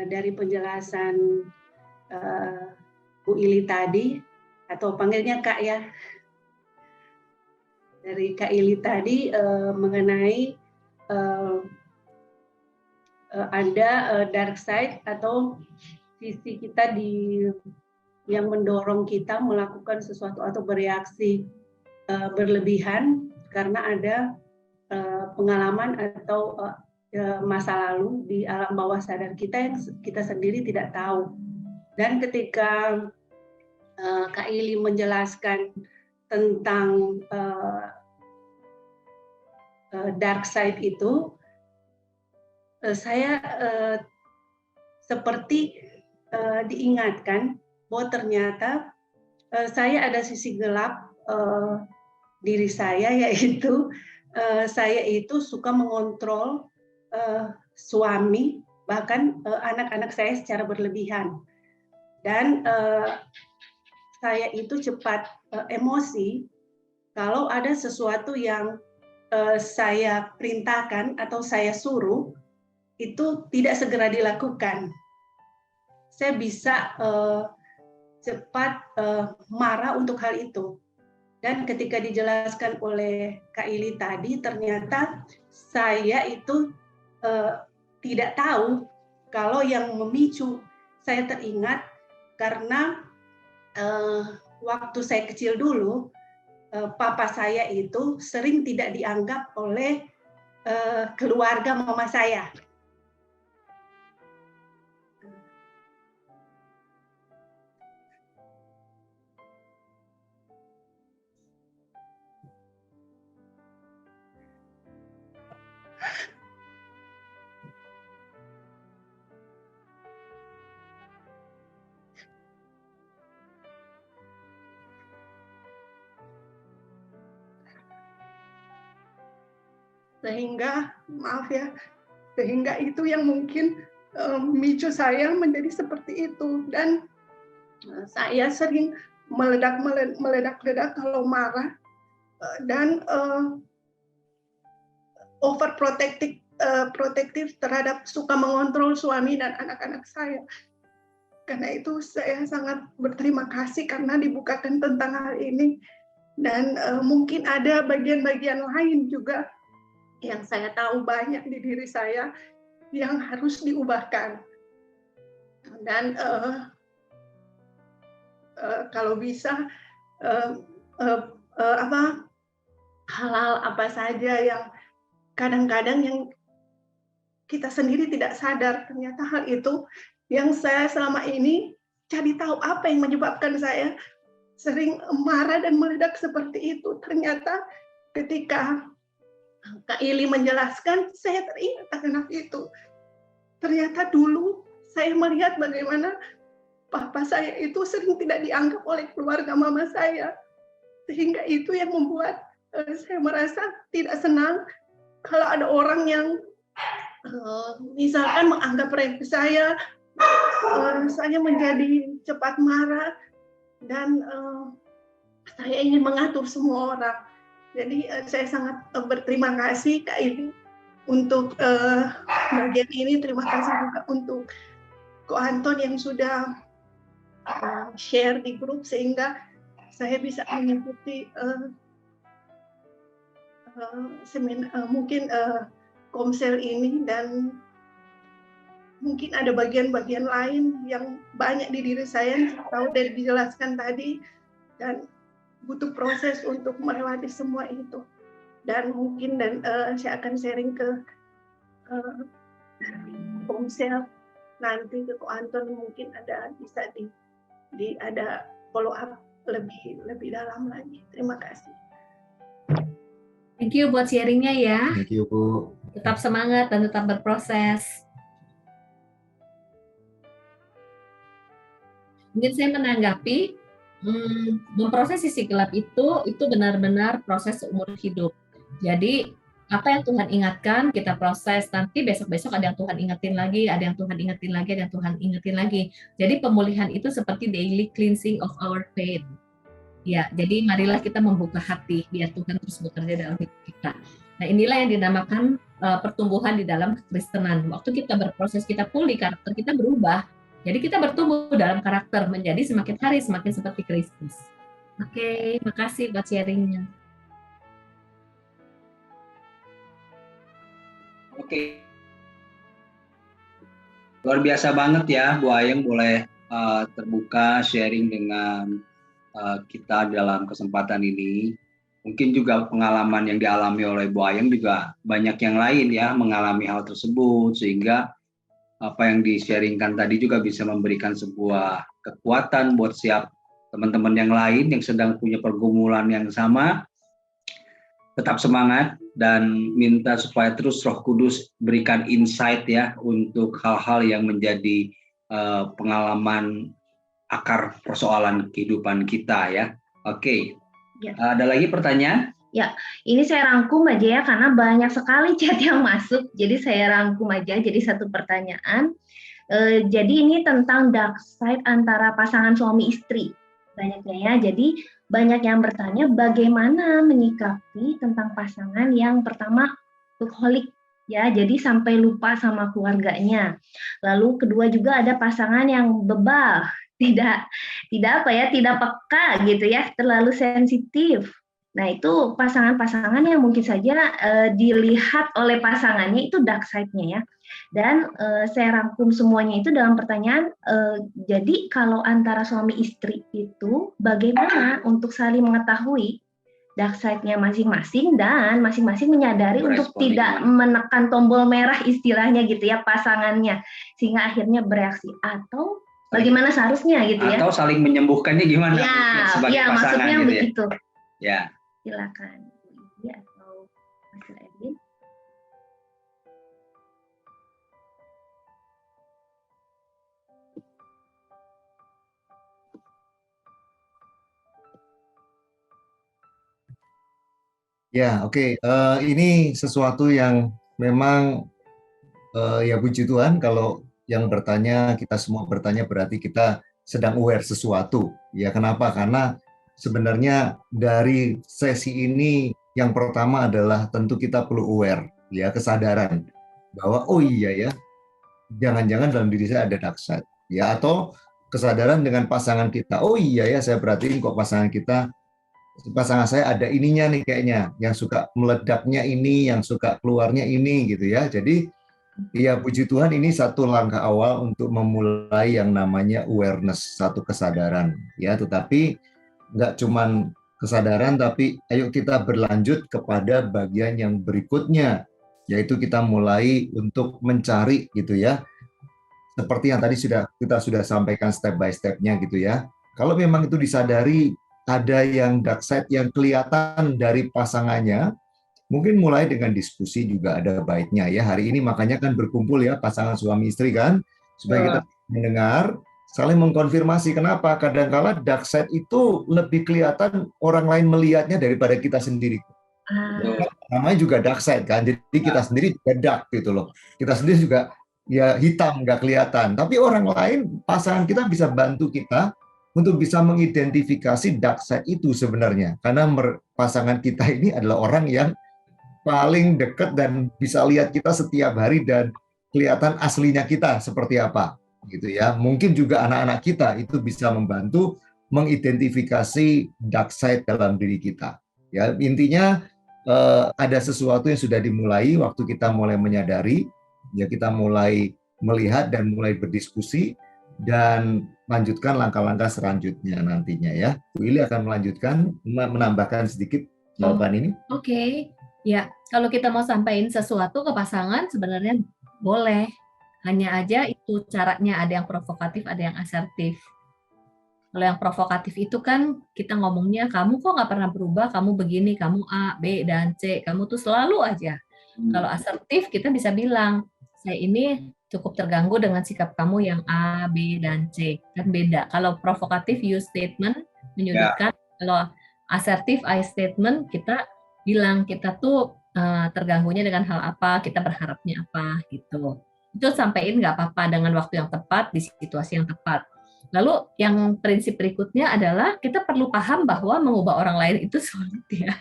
dari penjelasan Bu Ili tadi, atau panggilnya Kak ya, dari Kak Ili tadi mengenai ada dark side atau sisi kita yang mendorong kita melakukan sesuatu atau bereaksi berlebihan karena ada pengalaman atau masa lalu di alam bawah sadar kita yang kita sendiri tidak tahu. Dan ketika Kak Ili menjelaskan tentang dark side itu, saya seperti diingatkan bahwa ternyata saya ada sisi gelap diri saya, yaitu saya itu suka mengontrol suami, bahkan anak-anak saya secara berlebihan. Dan saya itu cepat emosi kalau ada sesuatu yang saya perintahkan atau saya suruh itu tidak segera dilakukan. Saya bisa cepat marah untuk hal itu. Dan ketika dijelaskan oleh Kak Ili tadi, ternyata saya itu tidak tahu kalau yang memicu. Saya teringat karena waktu saya kecil dulu, papa saya itu sering tidak dianggap oleh keluarga mama saya. Sehingga itu yang mungkin memicu saya menjadi seperti itu, dan saya sering meledak kalau marah, dan overprotective terhadap suka mengontrol suami dan anak-anak saya. Karena itu saya sangat berterima kasih karena dibukakan tentang hal ini, dan mungkin ada bagian-bagian lain juga yang saya tahu banyak di diri saya yang harus diubahkan. Dan kalau bisa hal-hal apa saja yang kadang-kadang yang kita sendiri tidak sadar, ternyata hal itu yang saya selama ini cari tahu apa yang menyebabkan saya sering marah dan meledak seperti itu. Ternyata ketika Kak Ili menjelaskan, saya teringat akan itu. Ternyata dulu saya melihat bagaimana papa saya itu sering tidak dianggap oleh keluarga mama saya. Sehingga itu yang membuat saya merasa tidak senang kalau ada orang yang misalkan menganggap remeh saya menjadi cepat marah, dan saya ingin mengatur semua orang. Jadi saya sangat berterima kasih Kak Ili untuk bagian ini. Terima kasih juga untuk Ko Anton yang sudah share di grup sehingga saya bisa mengikuti mungkin komsel ini, dan mungkin ada bagian-bagian lain yang banyak di diri saya yang tahu dari dijelaskan tadi, dan butuh proses untuk melewati semua itu. Dan mungkin saya akan sharing ke komsel nanti ke Ko Anton, mungkin bisa ada follow up lebih dalam lagi. Terima kasih. Thank you buat sharingnya ya. Thank you, Bu. Tetap semangat dan tetap berproses. Mungkin saya menanggapi, memproses sisi gelap itu benar-benar proses seumur hidup. Jadi apa yang Tuhan ingatkan kita proses, nanti besok-besok ada yang Tuhan ingetin lagi, ada yang Tuhan ingetin lagi, ada yang Tuhan ingetin lagi. Jadi pemulihan itu seperti daily cleansing of our faith. Ya, jadi marilah kita membuka hati biar Tuhan terus bekerja dalam hidup kita. Nah, inilah yang dinamakan pertumbuhan di dalam kekristenan. Waktu kita berproses, kita pulih, karakter kita berubah. Jadi kita bertumbuh dalam karakter, menjadi semakin hari semakin seperti Kristus. Oke, makasih buat sharingnya. Oke. Luar biasa banget ya, Bu Ayeng boleh terbuka sharing dengan kita dalam kesempatan ini. Mungkin juga pengalaman yang dialami oleh Bu Ayeng juga banyak yang lain ya mengalami hal tersebut, sehingga apa yang di-sharingkan tadi juga bisa memberikan sebuah kekuatan buat teman-teman yang lain yang sedang punya pergumulan yang sama. Tetap semangat dan minta supaya terus Roh Kudus berikan insight ya untuk hal-hal yang menjadi pengalaman akar persoalan kehidupan kita ya. Oke. Ya. Ada lagi pertanyaan? Ya, ini saya rangkum aja ya karena banyak sekali chat yang masuk. Jadi saya rangkum aja jadi satu pertanyaan. Jadi ini tentang dark side antara pasangan suami istri. Banyaknya ya. Jadi banyak yang bertanya bagaimana menyikapi tentang pasangan yang pertama workaholic ya, jadi sampai lupa sama keluarganya. Lalu kedua juga ada pasangan yang bebal, tidak peka gitu ya, terlalu sensitif. Nah, itu pasangan-pasangan yang mungkin saja dilihat oleh pasangannya itu dark side-nya ya. Dan saya rangkum semuanya itu dalam pertanyaan, jadi kalau antara suami istri itu bagaimana untuk saling mengetahui dark side-nya masing-masing dan masing-masing menyadari untuk tidak menekan tombol merah istilahnya gitu ya pasangannya, sehingga akhirnya bereaksi, atau bagaimana seharusnya gitu ya. Atau saling menyembuhkannya gimana? Ya, sebagai ya pasangan maksudnya gitu begitu. Ya. Silakan Ibu atau Mas Erwin. Ya, oke. Ini sesuatu yang memang ya puji Tuhan kalau yang bertanya, kita semua bertanya berarti kita sedang aware sesuatu. Ya, kenapa? Karena sebenarnya dari sesi ini yang pertama adalah tentu kita perlu aware, ya, kesadaran bahwa oh iya ya, jangan-jangan dalam diri saya ada dark side, ya, atau kesadaran dengan pasangan kita. Oh iya ya, saya perhatiin kok pasangan saya ada ininya nih kayaknya, yang suka meledaknya ini, yang suka keluarnya ini gitu ya. Jadi ya puji Tuhan ini satu langkah awal untuk memulai yang namanya awareness, satu kesadaran ya. Tetapi nggak cuman kesadaran, tapi ayo kita berlanjut kepada bagian yang berikutnya, yaitu kita mulai untuk mencari gitu ya. Seperti yang tadi kita sudah sampaikan step by step-nya gitu ya. Kalau memang itu disadari ada yang dark side yang kelihatan dari pasangannya, mungkin mulai dengan diskusi juga ada baiknya ya. Hari ini makanya kan berkumpul ya pasangan suami istri kan, supaya kita mendengar, saling mengkonfirmasi. Kenapa? Kadang-kala dark side itu lebih kelihatan orang lain melihatnya daripada kita sendiri. Namanya juga dark side kan, jadi kita sendiri juga dark gitu loh. Kita sendiri juga ya hitam, nggak kelihatan. Tapi orang lain, pasangan kita bisa bantu kita untuk bisa mengidentifikasi dark side itu sebenarnya. Karena pasangan kita ini adalah orang yang paling dekat dan bisa lihat kita setiap hari dan kelihatan aslinya kita seperti apa gitu ya. Mungkin juga anak-anak kita itu bisa membantu mengidentifikasi dark side dalam diri kita. Ya, intinya ada sesuatu yang sudah dimulai waktu kita mulai menyadari, ya kita mulai melihat dan mulai berdiskusi dan lanjutkan langkah-langkah selanjutnya nantinya ya. Bu Ili akan melanjutkan, menambahkan sedikit jawaban ini. Oke. Ya, kalau kita mau sampaikan sesuatu ke pasangan sebenarnya boleh. Hanya aja itu caranya ada yang provokatif, ada yang asertif. Kalau yang provokatif itu kan kita ngomongnya, kamu kok nggak pernah berubah, kamu begini, kamu A, B, dan C, kamu tuh selalu aja. Kalau asertif kita bisa bilang, saya ini cukup terganggu dengan sikap kamu yang A, B, dan C. Kan beda. Kalau provokatif, you statement, menyudutkan. Kalau asertif, I statement, kita bilang kita tuh terganggunya dengan hal apa, kita berharapnya apa gitu. Itu sampaikan nggak apa-apa dengan waktu yang tepat di situasi yang tepat. Lalu yang prinsip berikutnya adalah kita perlu paham bahwa mengubah orang lain itu sulit ya.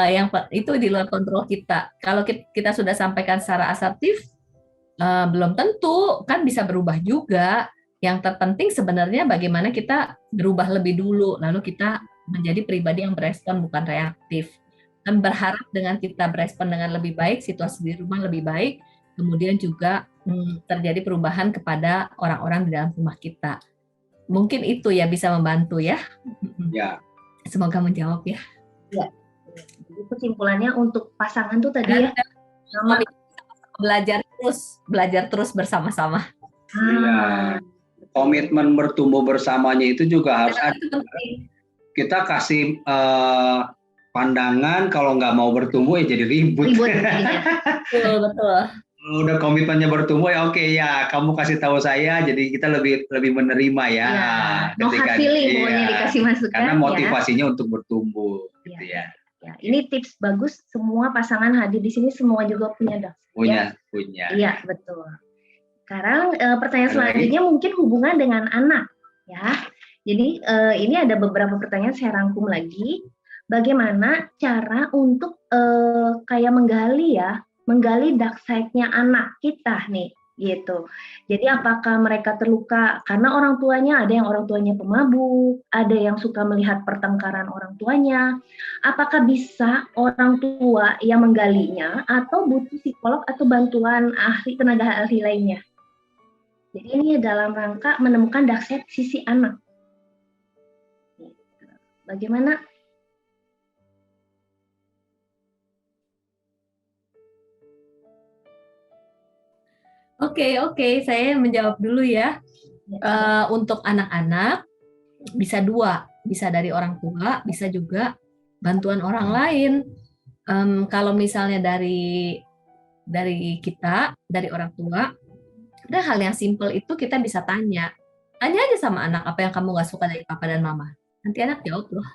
Yang itu di luar kontrol kita. Kalau kita sudah sampaikan secara asertif, belum tentu kan bisa berubah juga. Yang terpenting sebenarnya bagaimana kita berubah lebih dulu, lalu kita menjadi pribadi yang berespon bukan reaktif. Dan berharap dengan kita berespon dengan lebih baik, situasi di rumah lebih baik, kemudian juga terjadi perubahan kepada orang-orang di dalam rumah kita. Mungkin itu ya bisa membantu ya. Ya. Semoga menjawab ya. Ya. Jadi kesimpulannya untuk pasangan tuh tadi ya. Belajar terus bersama-sama. Iya. Komitmen bertumbuh bersamanya itu juga harus ada. Kita kasih pandangan, kalau nggak mau bertumbuh ya jadi ribut. Betul. Udah komitmennya bertumbuh ya oke ya, kamu kasih tahu saya, jadi kita lebih menerima ya. No hard feeling pokoknya dikasih masukan. Karena motivasinya untuk bertumbuh, gitu ya. Ini tips bagus, semua pasangan hadir di sini semua juga punya dark side. Punya. Iya betul. Sekarang pertanyaan selanjutnya mungkin hubungan dengan anak ya. Jadi ini ada beberapa pertanyaan saya rangkum lagi. Bagaimana cara untuk kayak menggali dark side-nya anak kita nih, gitu. Jadi apakah mereka terluka karena orang tuanya, ada yang orang tuanya pemabuk, ada yang suka melihat pertengkaran orang tuanya. Apakah bisa orang tua yang menggalinya atau butuh psikolog atau bantuan tenaga ahli lainnya? Jadi ini dalam rangka menemukan dark side sisi anak. Bagaimana? Oke, saya menjawab dulu ya. Untuk anak-anak bisa dua, bisa dari orang tua, bisa juga bantuan orang lain. Kalau misalnya dari kita, dari orang tua, ada hal yang simple itu kita bisa tanya aja sama anak apa yang kamu nggak suka dari papa dan mama. Nanti anak jawab loh.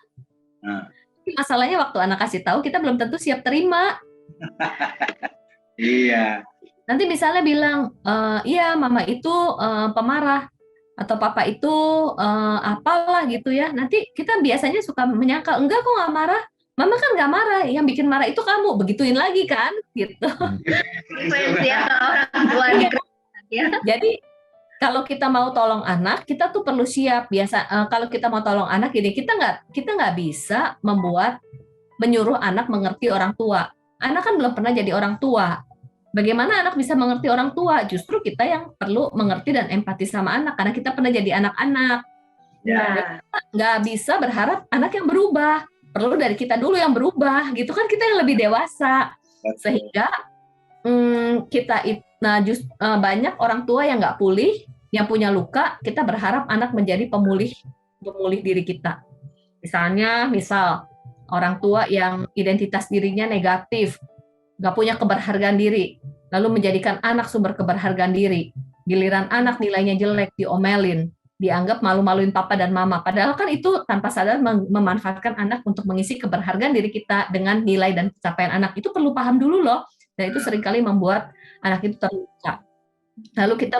Masalahnya waktu anak kasih tahu kita belum tentu siap terima. Iya. Nanti misalnya bilang, iya mama itu pemarah atau papa itu apalah gitu ya. Nanti kita biasanya suka menyangkal, enggak kok nggak marah. Mama kan nggak marah, yang bikin marah itu kamu. Begituin lagi kan, gitu. Jadi kalau kita mau tolong anak, kita tuh perlu siap. Kalau kita mau tolong anak, ini kita nggak bisa menyuruh anak mengerti orang tua. Anak kan belum pernah jadi orang tua. Bagaimana anak bisa mengerti orang tua? Justru kita yang perlu mengerti dan empati sama anak, karena kita pernah jadi anak-anak. Nggak bisa berharap anak yang berubah. Perlu dari kita dulu yang berubah, gitu kan, kita yang lebih dewasa. Sehingga banyak orang tua yang nggak pulih, yang punya luka, kita berharap anak menjadi pemulih diri kita. Misal orang tua yang identitas dirinya negatif, nggak punya keberhargaan diri, lalu menjadikan anak sumber keberhargaan diri. Giliran anak nilainya jelek, diomelin, dianggap malu-maluin papa dan mama. Padahal kan itu tanpa sadar memanfaatkan anak untuk mengisi keberhargaan diri kita dengan nilai dan pencapaian anak. Itu perlu paham dulu loh, dan itu seringkali membuat anak itu terluka. Lalu kita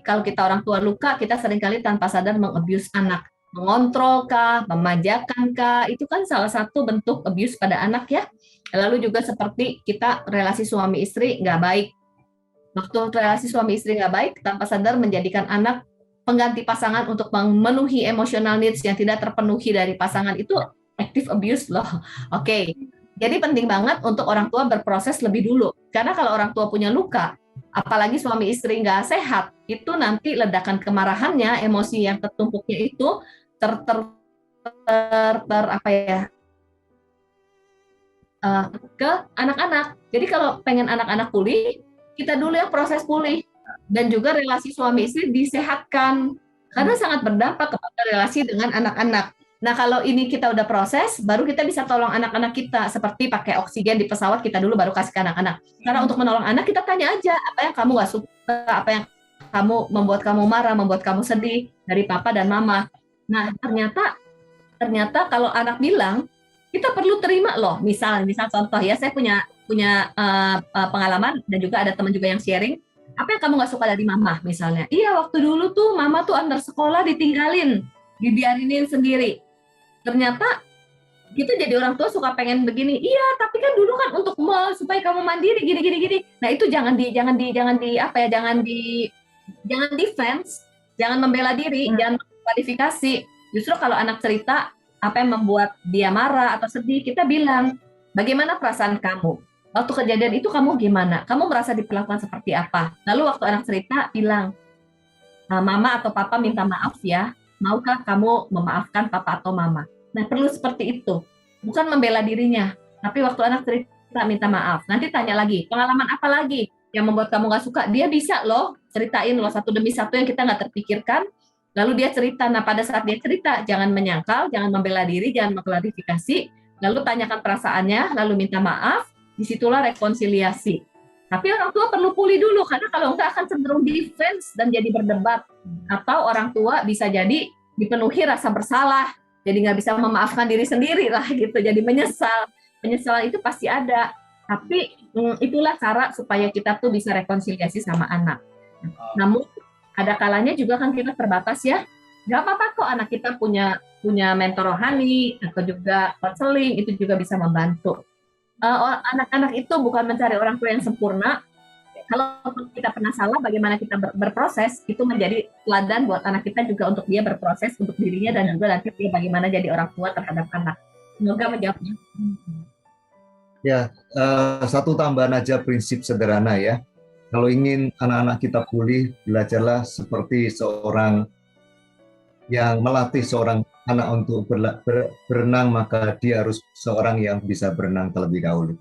kalau kita orang tua luka, kita seringkali tanpa sadar meng-abuse anak. Mengontrol kah, memajakan kah, itu kan salah satu bentuk abuse pada anak ya. Lalu juga seperti kita relasi suami istri nggak baik. Waktu relasi suami istri nggak baik, tanpa sadar menjadikan anak pengganti pasangan untuk memenuhi emotional needs yang tidak terpenuhi dari pasangan, itu active abuse loh. Oke. Jadi penting banget untuk orang tua berproses lebih dulu. Karena kalau orang tua punya luka, apalagi suami istri nggak sehat, itu nanti ledakan kemarahannya, emosi yang tertumpuknya itu ke anak-anak. Jadi kalau pengen anak-anak pulih, kita dulu yang proses pulih. Dan juga relasi suami istri disehatkan. Karena sangat berdampak kepada relasi dengan anak-anak. Nah, kalau ini kita udah proses, baru kita bisa tolong anak-anak kita. Seperti pakai oksigen di pesawat, kita dulu baru kasih ke anak-anak. Karena untuk menolong anak, kita tanya aja, apa yang kamu gak suka, apa yang membuat kamu marah, membuat kamu sedih, dari papa dan mama. Nah, ternyata kalau anak bilang, kita perlu terima loh. Misal contoh ya, saya punya pengalaman, dan juga ada teman juga yang sharing, apa yang kamu gak suka dari mama misalnya? Iya, waktu dulu tuh mama tuh antar sekolah ditinggalin, dibiarinin sendiri. Ternyata kita jadi orang tua suka pengen begini, iya tapi kan dulu kan untuk supaya kamu mandiri gini. Nah itu jangan defense, jangan membela diri, jangan kualifikasi. Justru kalau anak cerita apa yang membuat dia marah atau sedih, kita bilang bagaimana perasaan kamu waktu kejadian itu, kamu gimana, kamu merasa diperlakukan seperti apa. Lalu waktu anak cerita bilang, mama atau papa minta maaf ya, maukah kamu memaafkan papa atau mama? Nah, perlu seperti itu. Bukan membela dirinya, tapi waktu anak cerita minta maaf. Nanti tanya lagi, pengalaman apa lagi yang membuat kamu gak suka? Dia bisa loh ceritain loh satu demi satu yang kita gak terpikirkan. Lalu dia cerita. Nah, pada saat dia cerita, jangan menyangkal, jangan membela diri, jangan mengklarifikasi. Lalu tanyakan perasaannya, lalu minta maaf. Disitulah rekonsiliasi. Tapi orang tua perlu pulih dulu, karena kalau enggak akan cenderung defense dan jadi berdebat. Atau orang tua bisa jadi dipenuhi rasa bersalah, jadi nggak bisa memaafkan diri sendiri lah gitu, jadi menyesal. Penyesalan itu pasti ada, tapi itulah cara supaya kita tuh bisa rekonsiliasi sama anak. Namun ada kalanya juga kan kita terbatas ya, nggak apa-apa kok anak kita punya mentor rohani atau juga konseling, itu juga bisa membantu. Anak-anak itu bukan mencari orang tua yang sempurna. Kalau kita pernah salah, bagaimana kita berproses, itu menjadi teladan buat anak kita juga untuk dia berproses untuk dirinya dan juga nanti dia bagaimana jadi orang tua terhadap anak. Semoga menjawabnya. Ya, satu tambahan aja prinsip sederhana ya. Kalau ingin anak-anak kita pulih, belajarlah seperti seorang yang melatih seorang anak untuk berenang, maka dia harus seorang yang bisa berenang terlebih dahulu.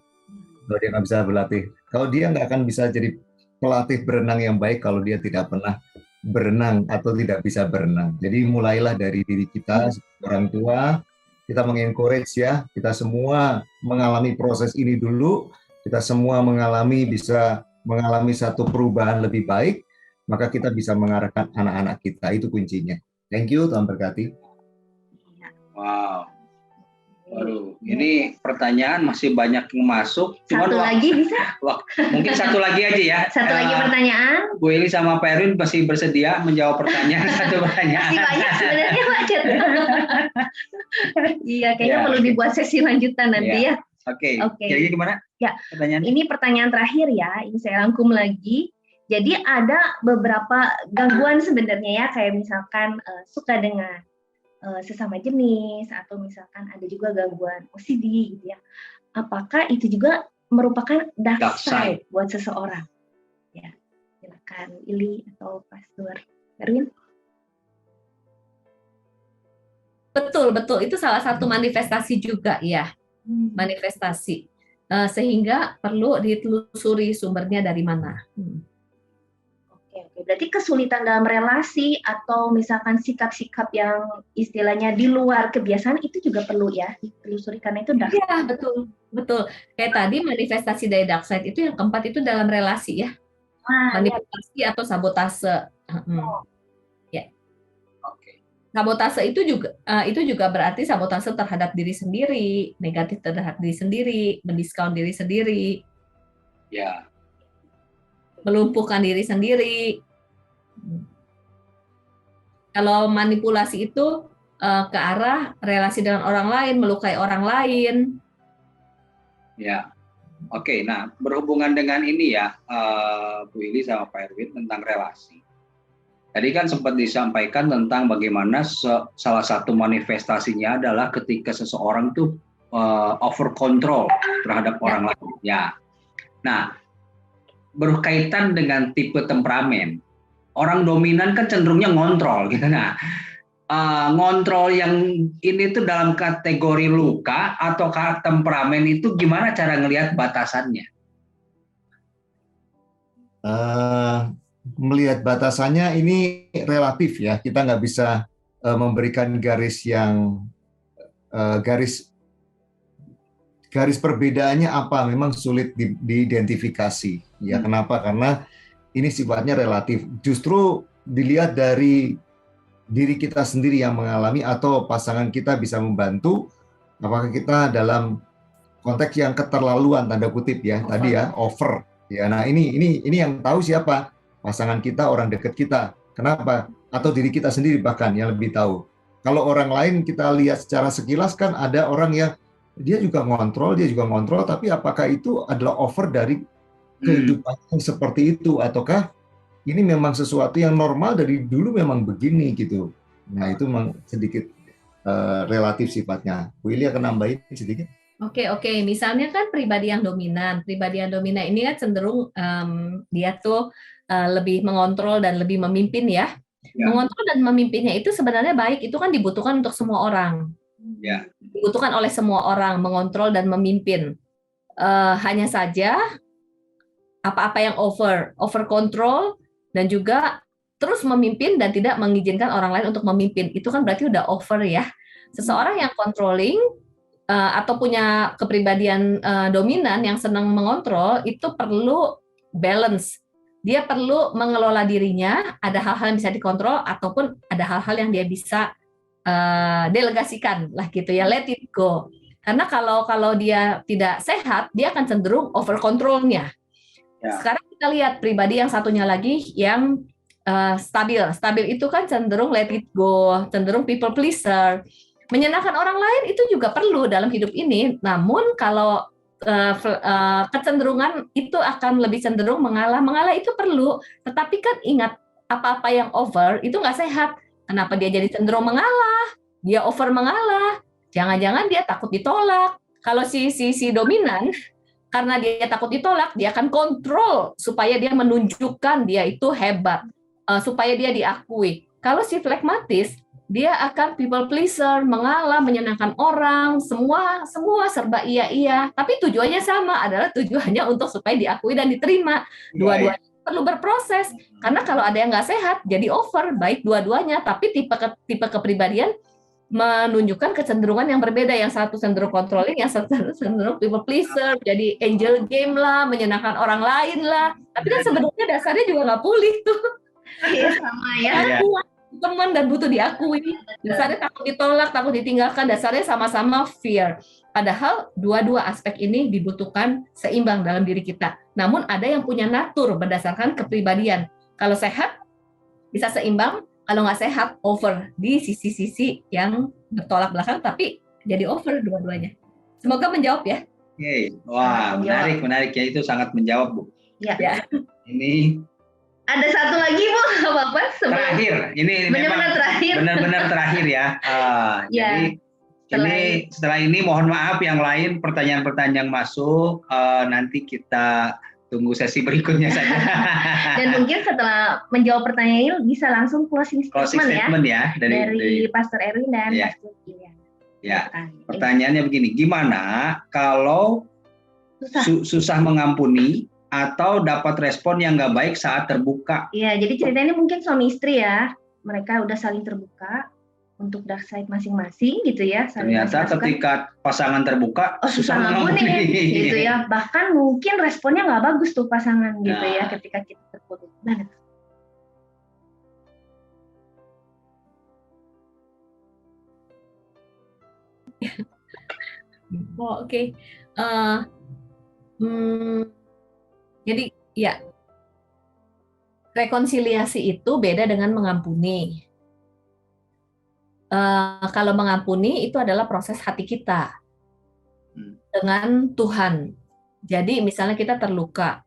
Kalau dia nggak bisa berlatih, kalau dia nggak akan bisa jadi pelatih berenang yang baik kalau dia tidak pernah berenang atau tidak bisa berenang. Jadi mulailah dari diri kita, orang tua, kita mengencourage ya, kita semua mengalami proses ini dulu, kita semua bisa mengalami satu perubahan lebih baik, maka kita bisa mengarahkan anak-anak kita, itu kuncinya. Thank you, Tuhan berkati. Wow. Waduh, ini pertanyaan masih banyak yang masuk. Satu lagi bisa? Mungkin satu lagi aja ya. Satu lagi pertanyaan. Bu Eli sama Pak Erwin masih bersedia menjawab pertanyaan satu pertanyaan. Masih banyak sebenarnya Pak Cet. Iya, kayaknya perlu dibuat sesi lanjutan nanti ya. Oke. Jadi gimana? Ya. Pertanyaan. Ini pertanyaan terakhir ya. Ini saya rangkum lagi. Jadi ada beberapa gangguan sebenarnya ya, kayak misalkan suka dengan sesama jenis, atau misalkan ada juga gangguan OCD gitu ya. Apakah itu juga merupakan dark side buat seseorang? Ya, silakan Ili atau Pastor Erwin. Betul, itu salah satu manifestasi juga ya, manifestasi. Sehingga perlu ditelusuri sumbernya dari mana. Oke, berarti kesulitan dalam relasi atau misalkan sikap-sikap yang istilahnya di luar kebiasaan itu juga perlu ya ditelusuri, karena itu dark. Iya, betul. Kayak tadi manifestasi dari dark side itu yang keempat itu dalam relasi ya. Manipulasi atau sabotase. Ya. Oke. Sabotase itu juga berarti sabotase terhadap diri sendiri, negatif terhadap diri sendiri, mendiskon diri sendiri. Ya. melumpuhkan diri sendiri. Kalau manipulasi itu ke arah relasi dengan orang lain, melukai orang lain. Ya, oke. Nah, berhubungan dengan ini ya, Bu Ili sama Pak Erwin tentang relasi. Tadi kan sempat disampaikan tentang bagaimana salah satu manifestasinya adalah ketika seseorang tuh over control terhadap orang lain. Ya. Nah, berkaitan dengan tipe temperamen. Orang dominan kan cenderungnya ngontrol gitu. Nah, ngontrol yang ini tuh dalam kategori luka atau temperamen itu gimana cara ngelihat batasannya? Melihat batasannya ini relatif ya, kita nggak bisa memberikan garis yang garis perbedaannya apa, memang sulit diidentifikasi ya. Kenapa? Karena ini sifatnya relatif. Justru dilihat dari diri kita sendiri yang mengalami atau pasangan kita bisa membantu, apakah kita dalam konteks yang keterlaluan tanda kutip ya, tadi ya, over ya. Nah, ini yang tahu siapa? Pasangan kita, orang dekat kita. Kenapa? Atau diri kita sendiri bahkan yang lebih tahu. Kalau orang lain kita lihat secara sekilas kan ada orang yang dia juga ngontrol, tapi apakah itu adalah over dari kehidupan yang seperti itu, ataukah ini memang sesuatu yang normal dari dulu memang begini gitu. Nah, itu memang sedikit relatif sifatnya. Bu Ili akan nambahin sedikit. Oke. Misalnya kan pribadi yang dominan ini kan cenderung dia tuh lebih mengontrol dan lebih memimpin ya. Mengontrol dan memimpinnya itu sebenarnya baik, itu kan dibutuhkan untuk semua orang. Ya. Dibutuhkan oleh semua orang, mengontrol dan memimpin. Hanya saja apa-apa yang over control dan juga terus memimpin dan tidak mengizinkan orang lain untuk memimpin, itu kan berarti udah over ya. Seseorang yang controlling atau punya kepribadian dominan yang senang mengontrol itu perlu balance. Dia perlu mengelola dirinya, ada hal-hal yang bisa dikontrol ataupun ada hal-hal yang dia bisa delegasikan lah gitu ya, let it go. Karena kalau dia tidak sehat, dia akan cenderung over control-nya. Ya. Sekarang kita lihat pribadi yang satunya lagi yang stabil. Stabil itu kan cenderung let it go, cenderung people pleaser. Menyenangkan orang lain itu juga perlu dalam hidup ini. Namun kalau kecenderungan itu akan lebih cenderung mengalah. Mengalah itu perlu, tetapi kan ingat apa-apa yang over itu nggak sehat. Kenapa dia jadi cenderung mengalah? Dia over mengalah. Jangan-jangan dia takut ditolak. Kalau si dominan, karena dia takut ditolak, dia akan kontrol supaya dia menunjukkan dia itu hebat, supaya dia diakui. Kalau si flekmatis, dia akan people pleaser, mengalah, menyenangkan orang, semua serba iya. Tapi tujuannya sama, adalah tujuannya untuk supaya diakui dan diterima. Dua-duanya perlu berproses, karena kalau ada yang nggak sehat, jadi over, baik dua-duanya, tapi tipe kepribadian menunjukkan kecenderungan yang berbeda. Yang satu cenderung controlling, yang satu cenderung people pleaser, jadi angel game lah, menyenangkan orang lain lah. Tapi kan sebenarnya dasarnya juga nggak pulih tuh. Iya, sama ya. Teman dan butuh diakui. Dasarnya takut ditolak, takut ditinggalkan, dasarnya sama-sama fear. Padahal dua-dua aspek ini dibutuhkan seimbang dalam diri kita. Namun ada yang punya natur berdasarkan kepribadian. Kalau sehat bisa seimbang, kalau nggak sehat over di sisi-sisi yang bertolak belakang, tapi jadi over dua-duanya. Semoga menjawab ya. Oke, wah menarik ya, itu sangat menjawab Bu. Ya. Ini ada satu lagi Bu, apa-apa? Terakhir, ini benar-benar terakhir. Benar-benar terakhir ya. Jadi setelah ini mohon maaf yang lain pertanyaan-pertanyaan masuk, nanti kita tunggu sesi berikutnya saja. Dan mungkin setelah menjawab pertanyaan ini bisa langsung closing statement ya dari Pastor Erwin dan Pastor Ilian. Ya. Pertanyaannya begini, gimana kalau susah mengampuni atau dapat respon yang nggak baik saat terbuka? Iya, jadi ceritanya mungkin suami istri ya, mereka udah saling terbuka untuk dark side masing-masing gitu ya. Ternyata ketika pasangan terbuka susah mengampuni gitu ya. Bahkan mungkin responnya nggak bagus tuh pasangan gitu ya ketika kita terputus. Oke. Jadi ya rekonsiliasi itu beda dengan mengampuni. Kalau mengampuni itu adalah proses hati kita dengan Tuhan. Jadi misalnya kita terluka,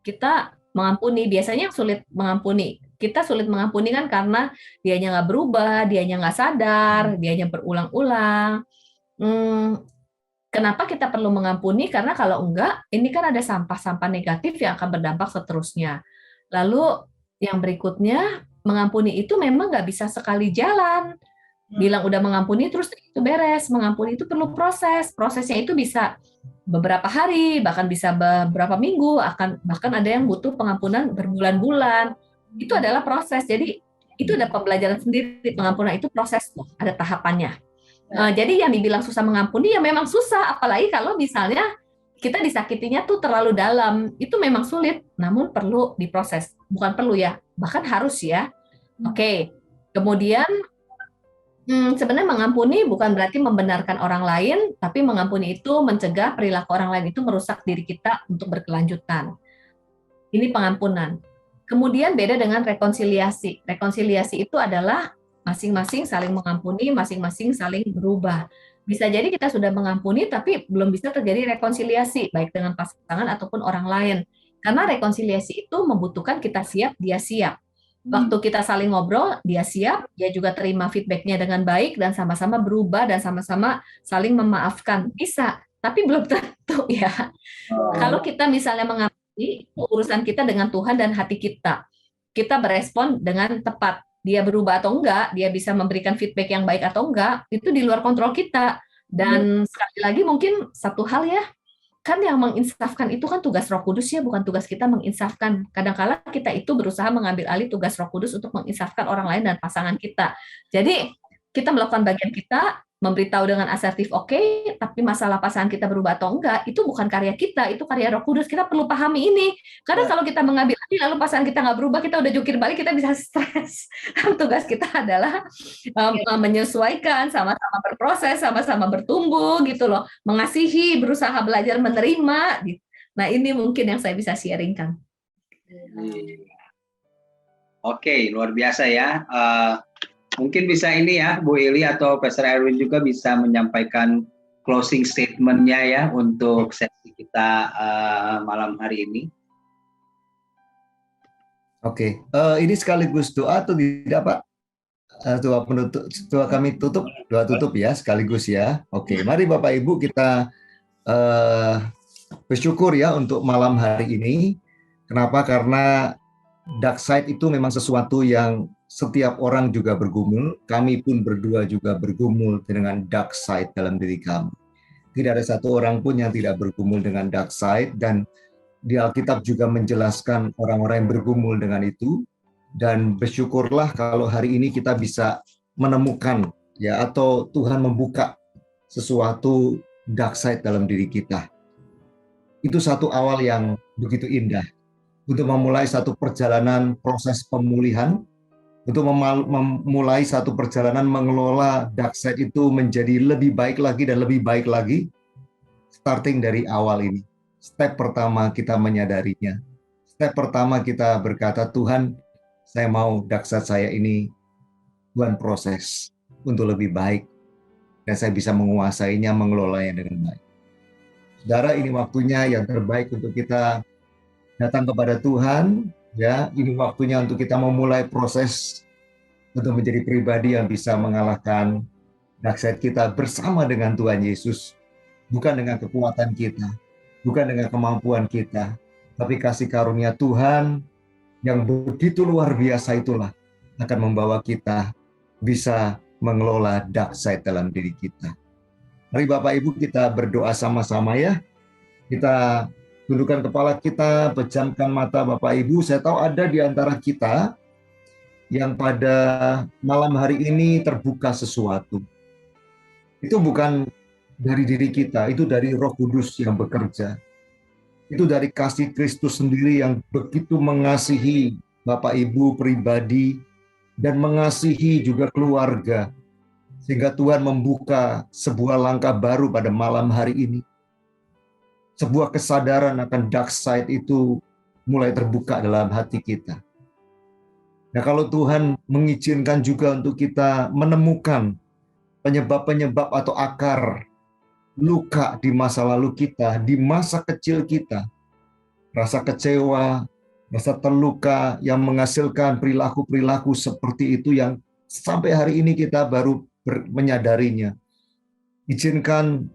kita mengampuni. Biasanya yang sulit mengampuni, kita sulit mengampuni kan karena dianya nggak berubah, dianya nggak sadar, dianya berulang-ulang. Kenapa kita perlu mengampuni? Karena kalau enggak, ini kan ada sampah-sampah negatif yang akan berdampak seterusnya. Lalu yang berikutnya, mengampuni itu memang nggak bisa sekali jalan. Bilang udah mengampuni terus itu beres. Mengampuni itu perlu proses. Prosesnya itu bisa beberapa hari, bahkan bisa beberapa minggu, bahkan ada yang butuh pengampunan berbulan-bulan. Itu adalah proses. Jadi itu ada pembelajaran sendiri. Pengampunan itu proses, ada tahapannya. Jadi yang dibilang susah mengampuni ya memang susah, apalagi kalau misalnya kita disakitinya tuh terlalu dalam, itu memang sulit, namun perlu diproses. Bukan perlu ya, bahkan harus ya. Oke. Kemudian sebenarnya mengampuni bukan berarti membenarkan orang lain, tapi mengampuni itu mencegah perilaku orang lain itu merusak diri kita untuk berkelanjutan. Ini pengampunan. Kemudian beda dengan rekonsiliasi. Rekonsiliasi itu adalah masing-masing saling mengampuni, masing-masing saling berubah. Bisa jadi kita sudah mengampuni, tapi belum bisa terjadi rekonsiliasi, baik dengan pasangan ataupun orang lain. Karena rekonsiliasi itu membutuhkan kita siap, dia siap. Waktu kita saling ngobrol, dia siap, dia juga terima feedback-nya dengan baik, dan sama-sama berubah, dan sama-sama saling memaafkan. Bisa, tapi belum tentu ya. Kalau kita misalnya mengampuni, urusan kita dengan Tuhan dan hati kita. Kita berespon dengan tepat. Dia berubah atau enggak, dia bisa memberikan feedback yang baik atau enggak, itu di luar kontrol kita. Dan sekali lagi mungkin satu hal ya, kan yang menginsafkan itu kan tugas Roh Kudus ya, bukan tugas kita menginsafkan. Kadang-kala kita itu berusaha mengambil alih tugas Roh Kudus untuk menginsafkan orang lain dan pasangan kita. Jadi kita melakukan bagian kita, memberitahu dengan asertif oke, tapi masalah pasangan kita berubah atau enggak, itu bukan karya kita, itu karya Roh Kudus. Kita perlu pahami ini. Karena kalau kita mengambil alih lalu pasangan kita nggak berubah, kita udah jungkir balik, kita bisa stres. Tugas kita adalah menyesuaikan, sama-sama berproses, sama-sama bertumbuh gitu loh, mengasihi, berusaha belajar menerima. Nah ini mungkin yang saya bisa sharingkan. Oke, luar biasa ya. Mungkin bisa ini ya, Bu Ili atau Pastor Erwin juga bisa menyampaikan closing statement-nya ya untuk sesi kita malam hari ini. Oke, ini sekaligus doa atau tidak Pak? Doa kami tutup, doa tutup ya sekaligus ya. Oke, mari Bapak Ibu kita bersyukur ya untuk malam hari ini. Kenapa? Karena dark side itu memang sesuatu yang setiap orang juga bergumul, kami pun berdua juga bergumul dengan dark side dalam diri kami. Tidak ada satu orang pun yang tidak bergumul dengan dark side, dan di Alkitab juga menjelaskan orang-orang yang bergumul dengan itu, dan bersyukurlah kalau hari ini kita bisa menemukan ya, atau Tuhan membuka sesuatu dark side dalam diri kita. Itu satu awal yang begitu indah untuk memulai satu perjalanan proses pemulihan, untuk memulai satu perjalanan mengelola dark side itu menjadi lebih baik lagi dan lebih baik lagi, starting dari awal ini. Step pertama kita menyadarinya. Step pertama kita berkata, Tuhan, saya mau dark side saya ini Tuhan proses untuk lebih baik, dan saya bisa menguasainya, mengelolanya dengan baik. Saudara, ini waktunya yang terbaik untuk kita datang kepada Tuhan. Ya, ini waktunya untuk kita memulai proses untuk menjadi pribadi yang bisa mengalahkan dark side kita bersama dengan Tuhan Yesus. Bukan dengan kekuatan kita, bukan dengan kemampuan kita, tapi kasih karunia Tuhan yang begitu luar biasa itulah akan membawa kita bisa mengelola dark side dalam diri kita. Mari Bapak Ibu kita berdoa sama-sama ya. Kita tundukkan kepala kita, pejamkan mata Bapak Ibu. Saya tahu ada di antara kita yang pada malam hari ini terbuka sesuatu. Itu bukan dari diri kita, itu dari Roh Kudus yang bekerja. Itu dari kasih Kristus sendiri yang begitu mengasihi Bapak Ibu pribadi dan mengasihi juga keluarga. Sehingga Tuhan membuka sebuah langkah baru pada malam hari ini. Sebuah kesadaran akan dark side itu mulai terbuka dalam hati kita. Nah, kalau Tuhan mengizinkan juga untuk kita menemukan penyebab-penyebab atau akar luka di masa lalu kita, di masa kecil kita, rasa kecewa, rasa terluka yang menghasilkan perilaku-perilaku seperti itu yang sampai hari ini kita baru menyadarinya. Izinkan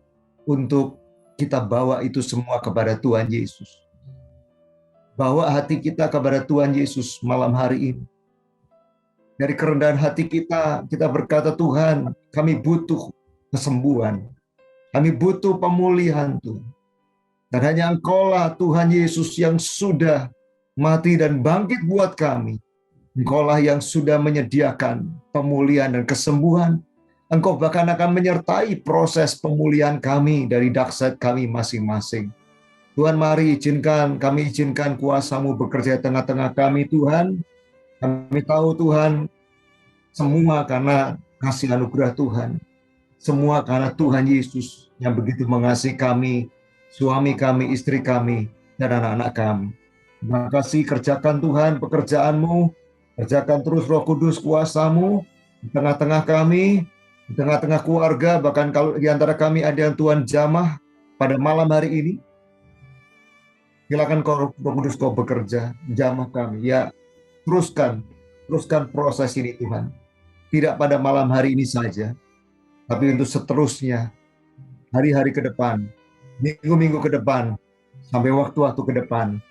untuk kita bawa itu semua kepada Tuhan Yesus. Bawa hati kita kepada Tuhan Yesus malam hari ini. Dari kerendahan hati kita berkata, Tuhan, kami butuh kesembuhan. Kami butuh pemulihan, Tuhan. Dan hanya Engkaulah Tuhan Yesus yang sudah mati dan bangkit buat kami. Engkaulah yang sudah menyediakan pemulihan dan kesembuhan. Engkau bahkan akan menyertai proses pemulihan kami dari dahsyat kami masing-masing. Tuhan, mari kami izinkan kuasa-Mu bekerja di tengah-tengah kami, Tuhan. Kami tahu, Tuhan, semua karena kasih anugerah Tuhan. Semua karena Tuhan Yesus yang begitu mengasihi kami, suami kami, istri kami, dan anak-anak kami. Terima kasih, kerjakan Tuhan pekerjaan-Mu, kerjakan terus Roh Kudus kuasa-Mu di tengah-tengah kami, di tengah-tengah keluarga, bahkan kalau di antara kami ada yang Tuhan jamah pada malam hari ini. Silakan Roh Kudus Kau bekerja, jamah kami. Ya, teruskan proses ini Tuhan. Tidak pada malam hari ini saja, tapi untuk seterusnya, hari-hari ke depan, minggu-minggu ke depan, sampai waktu-waktu ke depan,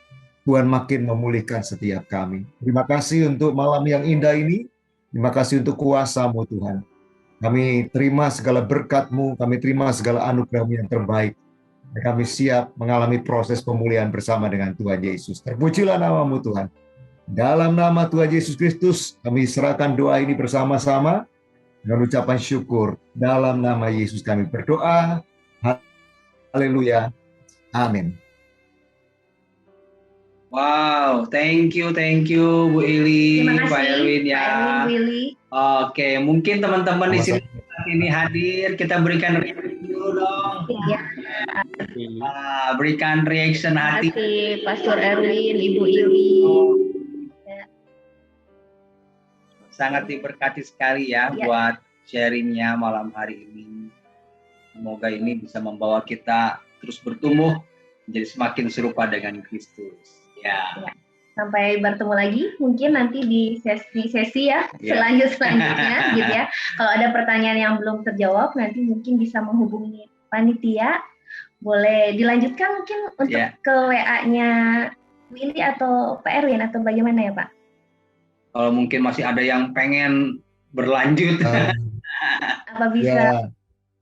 Tuhan makin memulihkan setiap kami. Terima kasih untuk malam yang indah ini. Terima kasih untuk kuasa-Mu Tuhan. Kami terima segala berkat-Mu, kami terima segala anugerah-Mu yang terbaik. Dan kami siap mengalami proses pemulihan bersama dengan Tuhan Yesus. Terpujilah nama-Mu Tuhan. Dalam nama Tuhan Yesus Kristus, kami serahkan doa ini bersama-sama dengan ucapan syukur. Dalam nama Yesus kami berdoa. Haleluya. Amin. Wow, thank you Bu Ili, Terima kasih, Pak Erwin ya. Pak Erwin, Willy. Oke, mungkin teman-teman di sini saat ini hadir, kita berikan review dong. Ya, Berikan reaction terima hati. kasih Pastor Erwin, Ibu Ili. Sangat diberkati sekali ya buat sharingnya malam hari ini. Semoga ini bisa membawa kita terus bertumbuh menjadi semakin serupa dengan Kristus. Ya. Sampai bertemu lagi mungkin nanti di sesi ya selanjutnya gitu ya. Kalau ada pertanyaan yang belum terjawab nanti mungkin bisa menghubungi panitia. Boleh dilanjutkan mungkin untuk ke WA-nya Willy atau Pak Erwin atau bagaimana ya Pak? Kalau mungkin masih ada yang pengen berlanjut. Apa bisa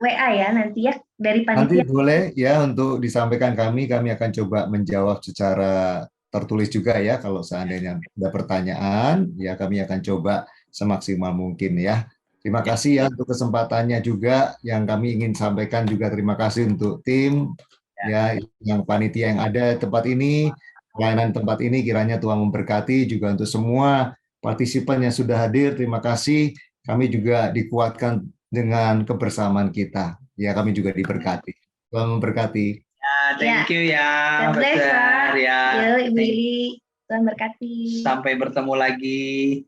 WA ya nanti ya dari panitia? Nanti boleh ya untuk disampaikan kami akan coba menjawab secara tertulis juga ya. Kalau seandainya ada pertanyaan, ya kami akan coba semaksimal mungkin ya. Terima kasih ya untuk kesempatannya juga yang kami ingin sampaikan juga. Terima kasih untuk tim ya yang panitia yang ada di tempat ini, pelayanan tempat ini, kiranya Tuhan memberkati juga untuk semua partisipan yang sudah hadir. Terima kasih. Kami juga dikuatkan dengan kebersamaan kita. Ya, kami juga diberkati. Tuhan memberkati. Thank you ya. God bless, Pak. Ya. Ibu Ili, Tuhan berkati. Sampai bertemu lagi.